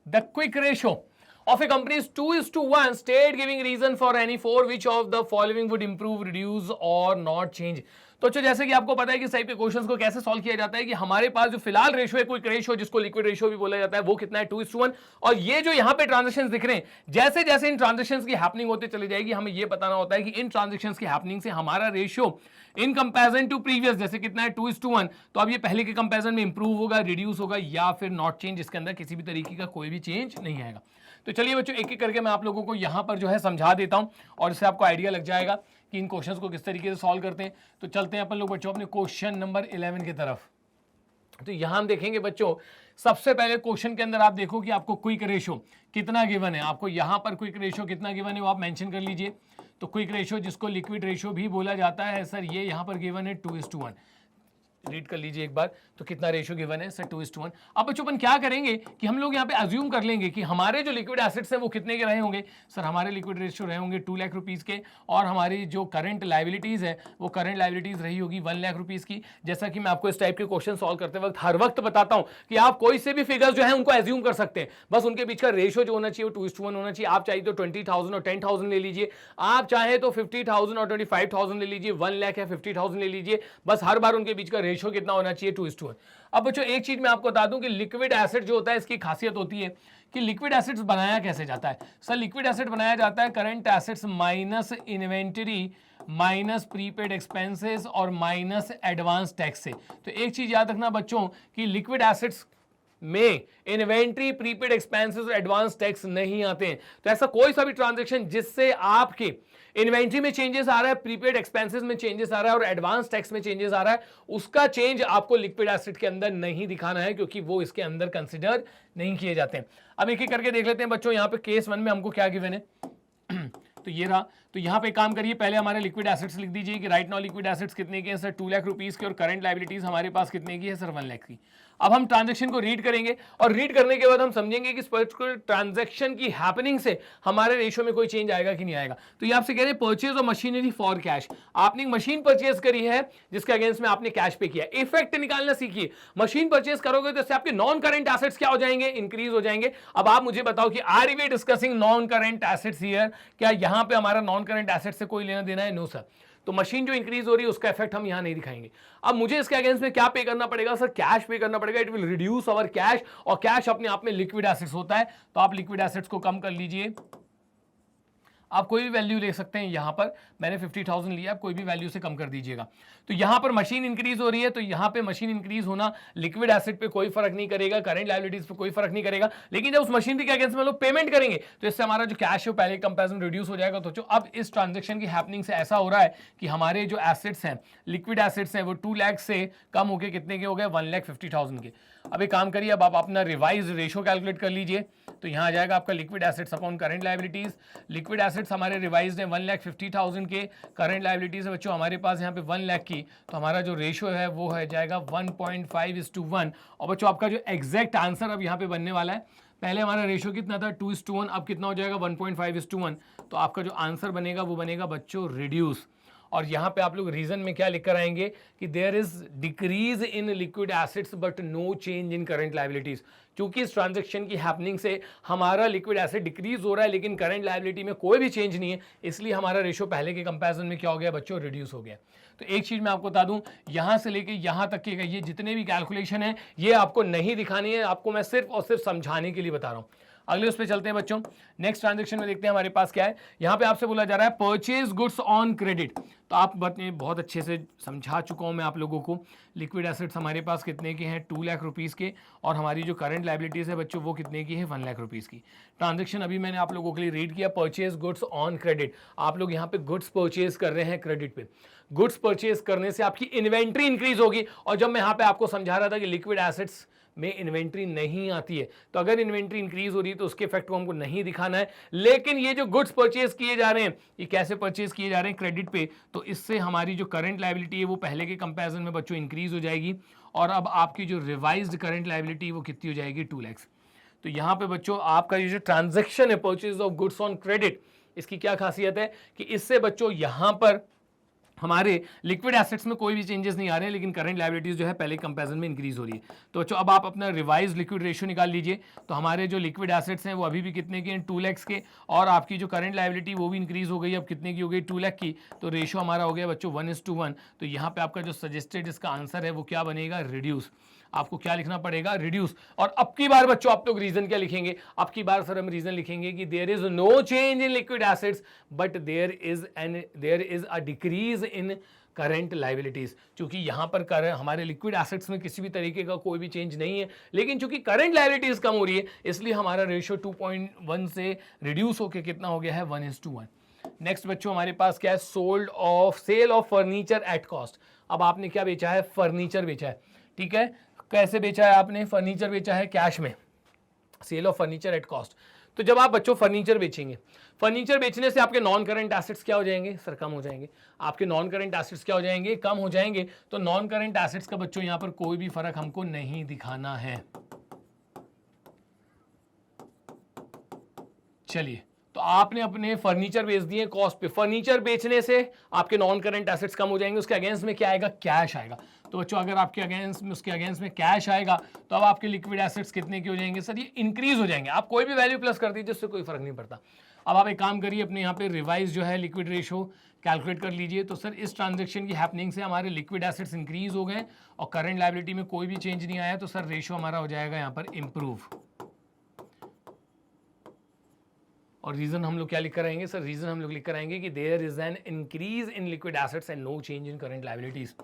[SPEAKER 1] The quick ratio of a company's 2:1 state giving reason for any four which of the following would improve, reduce or not change। तो अच्छा, जैसे कि आपको पता है कि इस टाइप के क्वेश्चंस को कैसे सॉल्व किया जाता है कि हमारे पास जो फिलहाल रेशो है, क्विक रेशो जिसको लिक्विड रेशो भी बोला जाता है, वो कितना है 2:1। और ये जो यहाँ पे ट्रांजेक्शंस दिख रहे हैं, जैसे जैसे इन ट्रांजेक्शंस की हैपनिंग होते चली जाएगी, हमें ये बताना होता है कि इन ट्रांजेक्शंस की हैपनिंग से हमारा ratio in comparison to previous जैसे कितना है 2:1, तो अब ये पहले के कंपैरिजन में इंप्रूव होगा, रिड्यूस होगा या फिर नॉट चेंज, इसके अंदर किसी भी तरीके का कोई भी चेंज नहीं आएगा। तो चलिए बच्चों, एक एक करके मैं आप लोगों को यहां पर जो है समझा देता हूं और इससे आपको आइडिया लग जाएगा कि इन क्वेश्चंस को किस तरीके से सॉल्व करते हैं। तो चलते हैं अपन लोग बच्चों अपने क्वेश्चन नंबर 11 की तरफ। तो यहां हम देखेंगे बच्चों, सबसे पहले क्वेश्चन के अंदर आप देखो कि आपको क्विक रेशो कितना गिवन है, आपको यहां पर क्विक रेशो कितना गिवन है वो आप मेंशन कर लीजिए। तो क्विक रेशो जिसको लिक्विड रेशो भी बोला जाता है सर, ये यहां पर गिवन है 2:1। रीड कर लीजिए एक बार, तो कितना रेशियो गिवन है सर 2:1। अब बच्चों अपन क्या करेंगे कि हम लोग यहाँ पे अज्यूम कर लेंगे कि हमारे जो लिक्विड एसेट्स हैं वो कितने के रहे होंगे सर, हमारे लिक्विड रेशियो रहे होंगे 2 लाख रुपीज़ के, और हमारी जो करंट लाइबिलिटीज़ है वो करंट लाइबिलिटीज़ रही होगी 1 लाख रुपीज़ की। जैसा कि मैं आपको इस टाइप के क्वेश्चन सॉल्व करते वक्त हर वक्त बताता हूँ कि आप कोई से भी फिगर्स जो है उनको एज्यूम कर सकते हैं, बस उनके बीच का रेशियो जो होना चाहिए वो 2:1 होना चाहिए। आप चाहिए तो 20,000 और 10,000 ले लीजिए, आप चाहे तो 50,000 और 25,000 ले लीजिए, 1 लाख या 50,000 ले लीजिए, बस हर बार उनके बीच का रेशियो कितना होना चाहिए 2:1। अब बच्चों एक चीज मैं आपको बता दूं कि लिक्विड एसिड जो होता है इसकी खासियत होती है कि लिक्विड एसिड्स बनाया कैसे जाता है सर, लिक्विड एसिड बनाया जाता है current assets minus inventory minus prepaid expenses और माइनस एडवांस टैक्स से। तो एक चीज याद रखना बच्चों कि लिक्विड एसिड्स में इन्वेंट्री प्रीपेड एक्सपेंसेस और एडवांस टैक्स नहीं आते हैं। तो ऐसा कोई सा भी ट्रांजैक्शन जिससे आपके इन्वेंट्री में चेंजेस आ रहा है, प्रीपेड एक्सपेंसेस में चेंजेस आ रहा है और एडवांस टैक्स में चेंजेस आ रहा है, उसका चेंज आपको लिक्विड एसिड के अंदर नहीं दिखाना है, क्योंकि वो इसके अंदर कंसिडर नहीं किए जाते हैं। अब एक एक करके देख लेते हैं बच्चों, यहाँ पे केस 1 में हमको क्या गिवन है तो ये रहा। तो यहाँ पे काम करिए, पहले हमारे लिक्विड एसेट्स लिख दीजिए कि राइट नाउ लिक्विड एसेट्स कितने के हैं सर 2 लाख रुपीस के, और करंट लायबिलिटीज हमारे पास कितने की है सर 1 लाख की। अब हम ट्रांजैक्शन को रीड करेंगे और रीड करने के बाद हम समझेंगे कि इस पर्टिकुलर ट्रांजैक्शन की हैपनिंग से हमारे रेशियो में कोई चेंज आएगा कि नहीं आएगा। तो ये आपसे कह रहे हैं purchase of machinery for cash, आपने एक मशीन परचेज करी है जिसके अगेंस्ट में आपने कैश पे किया, इफेक्ट निकालना सीखिए। मशीन परचेज करोगे तो इससे आपके नॉन करंट एसेट्स क्या हो जाएंगे, इंक्रीज हो जाएंगे। अब आप मुझे बताओ कि are we discussing non current assets here, क्या यहां पे हमारा नॉन करंट एसेट से कोई लेना देना है? No sir. तो मशीन जो इंक्रीज हो रही है उसका इफेक्ट हम यहां नहीं दिखाएंगे। अब मुझे इसके अगेंस्ट में क्या पे करना पड़ेगा सर? कैश पे करना पड़ेगा। It will reduce our cash, और कैश अपने आप में लिक्विड एसेट्स होता है, तो आप लिक्विड एसेट्स को कम कर लीजिए। आप कोई भी वैल्यू ले सकते हैं, यहां पर मैंने 50,000 लिया, आप कोई भी वैल्यू से कम कर दीजिएगा। तो यहां पर मशीन इंक्रीज हो रही है, तो यहां पे मशीन इंक्रीज होना लिक्विड एसेट पे कोई फर्क नहीं करेगा, करंट लायबिलिटीज पे कोई फर्क नहीं करेगा। लेकिन जब उस मशीनरी के अगेंस्ट में लोग पेमेंट करेंगे तो इससे हमारा जो कैश है पहले कंपेरिजन रिड्यूस हो जाएगा। तो जो अब इस ट्रांजेक्शन की हैपनिंग से ऐसा हो रहा है कि हमारे जो एसेट्स हैं, लिक्विड एसेट्स हैं, वो 2 लाख से कम होकर कितने के हो गए? 1,50,000 के। अब एक काम करिए, अब आप अपना रिवाइज रेशो कैलकुलेट कर लीजिए। तो यहां आ जाएगा आपका liquid assets upon current liabilities. Liquid assets हमारे रिवाइज है 1,50,000 के, करंट लायबिलिटीज है बच्चों हमारे पास यहाँ पे 1 लाख की, तो हमारा जो रेशियो है वो है जाएगा 1.5:1। और बच्चों आपका जो एग्जैक्ट आंसर अब यहाँ पे बनने वाला है, पहले हमारा रेशियो कितना था 2:1, अब कितना हो जाएगा 1.5:1। तो आपका जो आंसर बनेगा वो बनेगा बच्चों रिड्यूस। और यहाँ पे आप लोग रीजन में क्या लिख कर आएंगे कि there is decrease in liquid assets but no change in current liabilities. क्योंकि इस ट्रांजैक्शन की हैपनिंग से हमारा लिक्विड एसेट डिक्रीज हो रहा है लेकिन करंट लायबिलिटी में कोई भी चेंज नहीं है, इसलिए हमारा रेशियो पहले के कंपैरिजन में क्या हो गया बच्चों? रिड्यूस हो गया। तो एक चीज मैं आपको बता दूं, यहां से लेके यहां तक के ये जितने भी कैलकुलेशन है ये आपको नहीं दिखानी है, आपको मैं सिर्फ और सिर्फ समझाने के लिए बता रहा हूं। अगले उस पे चलते हैं बच्चों, नेक्स्ट ट्रांजैक्शन में देखते हैं हमारे पास क्या है। यहां पे आपसे बोला जा रहा है परचेज गुड्स ऑन क्रेडिट। तो आप बहुत अच्छे से समझा चुका हूं मैं आप लोगों को। लिक्विड एसेट्स हमारे पास कितने के हैं? 2 लाख रुपीस के, और हमारी जो करंट लायबिलिटीज है बच्चों वो कितने की है? 1 लाख रुपीस की। ट्रांजैक्शन अभी मैंने आप लोगों के लिए रीड किया, परचेज गुड्स ऑन क्रेडिट। आप लोग यहाँ पे गुड्स परचेज कर रहे हैं क्रेडिट पे। गुड्स परचेज करने से आपकी इन्वेंट्री इंक्रीज होगी, और जब मैं यहाँ पे आपको समझा रहा था कि लिक्विड एसेट्स में इन्वेंट्री नहीं आती है, तो अगर इन्वेंट्री इंक्रीज हो रही है तो उसके इफेक्ट को हमको नहीं दिखाना है। लेकिन ये जो गुड्स परचेज किए जा रहे हैं, ये कैसे परचेज किए जा रहे हैं? क्रेडिट पे। तो इससे हमारी जो करंट लायबिलिटी है वो पहले के कंपैरिजन में बच्चों इंक्रीज हो जाएगी, और अब आपकी जो रिवाइज्ड करंट लायबिलिटी वो कितनी हो जाएगी? 2 लाख। तो यहाँ पे बच्चों आपका ये जो ट्रांजेक्शन है purchase of goods on credit, इसकी क्या खासियत है कि इससे बच्चों यहां पर हमारे लिक्विड एसेट्स में कोई भी चेंजेस नहीं आ रहे हैं, लेकिन करंट लायबिलिटीज जो है पहले कंपैरिजन में इंक्रीज हो रही है। तो बच्चों अब आप अपना रिवाइज लिक्विड रेशियो निकाल लीजिए। तो हमारे जो लिक्विड एसेट्स हैं वो अभी भी कितने के हैं, 2 लाख के, और आपकी जो करंट लायबिलिटी वो भी इंक्रीज हो गई, अब कितने की हो गई, 2 लाख की। तो रेशियो हमारा हो गया बच्चों 1:1। तो यहाँ पे आपका जो सजेस्टेड इसका आंसर है वो क्या बनेगा, रिड्यूस। आपको क्या लिखना पड़ेगा, रिड्यूस। और अब की बार बच्चों आप लोग रीजन क्या लिखेंगे, अब की बार सर हम रीजन लिखेंगे कि there is no change in liquid assets but there is a decrease in current liabilities. क्योंकि यहां पर हमारे लिक्विड एसेट्स में किसी भी तरीके का कोई भी चेंज नहीं है, लेकिन चूंकि करंट लाइबिलिटीज कम हो रही है इसलिए हमारा रेशियो 2.1 से रिड्यूस होकर कितना हो गया है, 1:1। नेक्स्ट बच्चों हमारे पास क्या है, sale of furniture at cost. अब आपने क्या बेचा है, फर्नीचर बेचा है, ठीक है। कैसे बेचा है आपने, फर्नीचर बेचा है कैश में, sale of furniture at cost. तो जब आप बच्चों फर्नीचर बेचेंगे, फर्नीचर बेचने से आपके नॉन करंट एसेट्स क्या हो जाएंगे सर, कम हो जाएंगे। आपके नॉन करंट एसेट्स क्या हो जाएंगे, कम हो जाएंगे। तो नॉन करंट एसेट्स का बच्चों यहां पर कोई भी फर्क हमको नहीं दिखाना है। चलिए, तो आपने अपने फर्नीचर बेच दिए कॉस्ट पे, फर्नीचर बेचने से आपके नॉन करंट एसेट्स कम हो जाएंगे, उसके अगेंस्ट में क्या आएगा, कैश आएगा। तो बच्चों अगर आपके अगेंस्ट में, उसके अगेंस्ट में कैश आएगा तो अब आपके लिक्विड एसेट्स कितने के हो जाएंगे सर, ये इंक्रीज हो जाएंगे। आप कोई भी वैल्यू प्लस कर दीजिए, उससे कोई फर्क नहीं पड़ता। अब आप एक काम करिए, अपने यहाँ पे रिवाइज जो है लिक्विड रेशो कैलकुलेट कर लीजिए। तो सर इस ट्रांजेक्शन की हैपनिंग से हमारे लिक्विड एसेट्स इंक्रीज हो गए और करंट लायबिलिटी में कोई भी चेंज नहीं आया, तो सर रेशो हमारा हो जाएगा यहाँ पर इंप्रूव। और रीजन हम लोग क्या लिख कर आएंगे सर, रीजन हम लोग लिख कर आएंगे कि there is an increase in liquid assets and no change in current liabilities.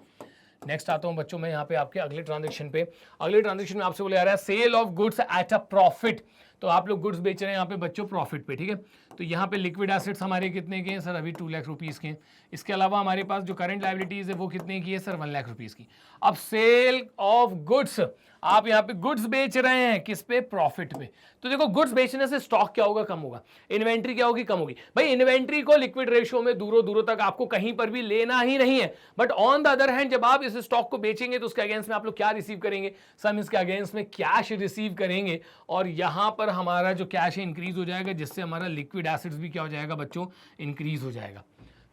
[SPEAKER 1] Next आता हूं बच्चों मैं यहाँ पे आपके अगले ट्रांजेक्शन पे। अगले ट्रांजेक्शन में आपसे बोला जा रहा है sale of goods at a profit. तो आप लोग गुड्स बेच रहे हैं यहाँ पे बच्चों प्रॉफिट पे, ठीक है। तो यहाँ पे लिक्विड एसेट्स हमारे कितने के हैं सर, अभी 2 लाख रुपीज़ के हैं। इसके अलावा हमारे पास जो करंट लायबिलिटीज है वो कितने की है सर, 1 लाख रुपीज़ की। अब सेल ऑफ गुड्स, आप यहाँ पे गुड्स बेच रहे हैं किस पे, प्रॉफिट पे। तो देखो गुड्स बेचने से स्टॉक क्या होगा, कम होगा, इन्वेंट्री क्या होगी, कम होगी। भाई इन्वेंट्री को लिक्विड रेशियो में दूरों दूरों तक आपको कहीं पर भी लेना ही नहीं है, but on the other hand जब आप इस स्टॉक को बेचेंगे तो उसके अगेंस्ट में आप लोग क्या रिसीव करेंगे, सम इसके अगेंस्ट में कैश रिसीव करेंगे, और यहां पर हमारा जो कैश है इंक्रीज हो जाएगा, जिससे हमारा लिक्विड एसेट्स भी क्या हो जाएगा बच्चों, इंक्रीज हो जाएगा।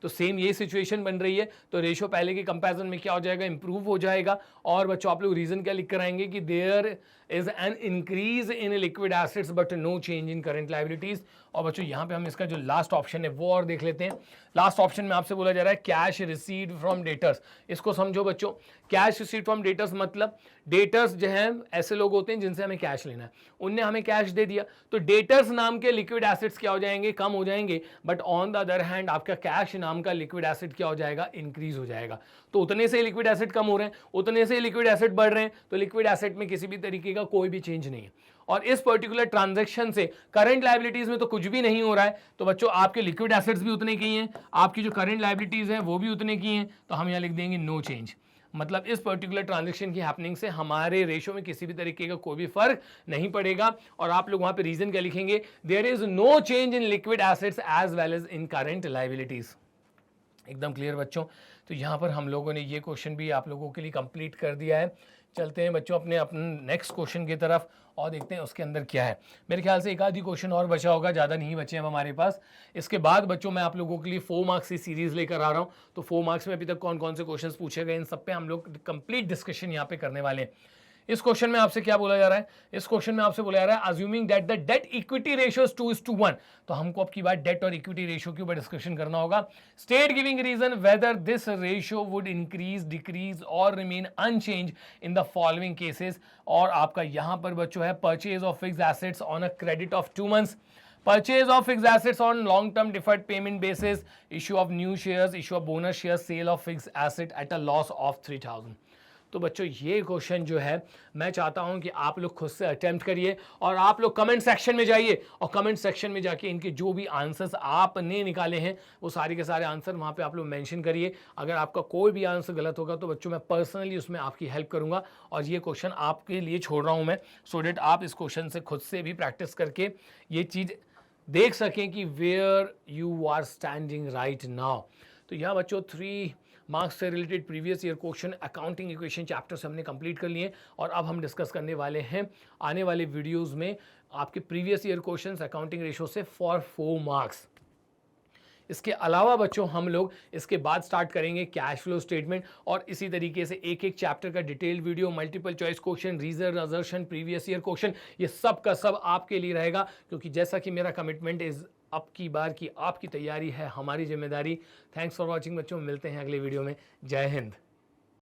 [SPEAKER 1] तो सेम ये सिचुएशन बन रही है, तो रेशियो पहले के कंपैरिजन में क्या हो जाएगा, इंप्रूव हो जाएगा। और बच्चों आप लोग रीजन क्या लिख कर आएंगे कि there is an increase in liquid assets but no change in current liabilities. और बच्चों यहाँ पे हम इसका जो लास्ट ऑप्शन है वो और देख लेते हैं। लास्ट ऑप्शन में आपसे बोला जा रहा है कैश रिसीव्ड फ्रॉम डेटर्स। इसको समझो बच्चों, कैश रिसीव्ड फ्रॉम डेटर्स मतलब डेटर्स जो है ऐसे लोग होते हैं जिनसे हमें कैश लेना है, उनने हमें कैश दे दिया, तो डेटर्स नाम के लिक्विड एसेट्स क्या हो जाएंगे, कम हो जाएंगे। But on the other hand आपका कैश नाम का लिक्विड एसेट क्या हो जाएगा, इंक्रीज हो जाएगा। तो उतने से लिक्विड एसेट कम हो रहे हैं, उतने से लिक्विड एसेट बढ़ रहे हैं, तो लिक्विड एसेट में किसी भी तरीके का कोई भी चेंज नहीं है। और इस पर्टिकुलर ट्रांजैक्शन से करंट लायबिलिटीज में तो कुछ भी नहीं हो रहा है, तो बच्चों आपके लिक्विड एसेट्स भी उतने की हैं, आपकी जो करंट लायबिलिटीज हैं वो भी उतने की हैं, तो हम यहाँ लिख देंगे नो चेंज। मतलब इस पर्टिकुलर ट्रांजैक्शन की हैपनिंग से हमारे रेशो में किसी भी तरीके का कोई भी फर्क नहीं पड़ेगा। और आप लोग वहां पे रीजन क्या लिखेंगे, there is no change in liquid assets as well as in current liabilities. एकदम क्लियर बच्चों। तो यहाँ पर हम लोगों ने ये क्वेश्चन भी आप लोगों के लिए कंप्लीट कर दिया है। चलते हैं बच्चों अपने नेक्स्ट क्वेश्चन की तरफ और देखते हैं उसके अंदर क्या है। मेरे ख्याल से एक आधी क्वेश्चन और बचा होगा, ज़्यादा नहीं बचे हैं हमारे पास। इसके बाद बच्चों मैं आप लोगों के लिए 4 मार्क्स की सीरीज़ लेकर आ रहा हूँ। तो 4 मार्क्स में अभी तक कौन कौन से क्वेश्चन पूछे गए इन सब पे हम लोग कंप्लीट डिस्कशन यहाँ पे करने वाले हैं। इस क्वेश्चन में आपसे क्या बोला जा रहा है, इस क्वेश्चन में आपसे बोला जा रहा है assuming that the debt equity ratio 2:1। तो हमको अब की बात डेट और इक्विटी रेशियो के ऊपर डिस्कशन करना होगा। State giving reason whether this ratio would increase, decrease और remain unchange in the following cases. और आपका यहां पर बच्चों है purchase of fixed assets on a credit of 2 months, purchase of fixed assets on long term deferred payment basis, issue of new shares, issue of bonus shares, sale of fixed asset at a loss of 3000। तो बच्चों ये question जो है मैं चाहता हूं कि आप लोग खुद से अटेम्प्ट करिए और आप लोग कमेंट सेक्शन में जाइए और कमेंट सेक्शन में जाके इनके जो भी आंसर्स आपने निकाले हैं वो सारे के सारे आंसर वहां पे आप लोग मेंशन करिए। अगर आपका कोई भी आंसर गलत होगा तो बच्चों मैं पर्सनली उसमें आपकी हेल्प करूंगा और ये क्वेश्चन आपके लिए छोड़ रहा हूं मैं, सो डेट आप इस क्वेश्चन से खुद से भी प्रैक्टिस करके ये चीज़ देख सकें कि where you are standing right now. तो यहाँ बच्चों 3 मार्क्स से related previous year question accounting equation chapter से हमने कंप्लीट कर लिए और अब हम डिस्कस करने वाले हैं आने वाले वीडियोस में आपके previous year questions accounting ratio से फॉर 4 मार्क्स। इसके अलावा बच्चों हम लोग इसके बाद स्टार्ट करेंगे कैश फ्लो स्टेटमेंट, और इसी तरीके से एक एक चैप्टर का detail video, multiple choice question, reason assertion, previous year question, ये सब का सब आपके लिए रहेगा, क्योंकि जैसा कि मेरा कमिटमेंट इज अब की बार की आपकी तैयारी है हमारी जिम्मेदारी। थैंक्स फॉर वॉचिंग बच्चों, मिलते हैं अगले वीडियो में। जय हिंद।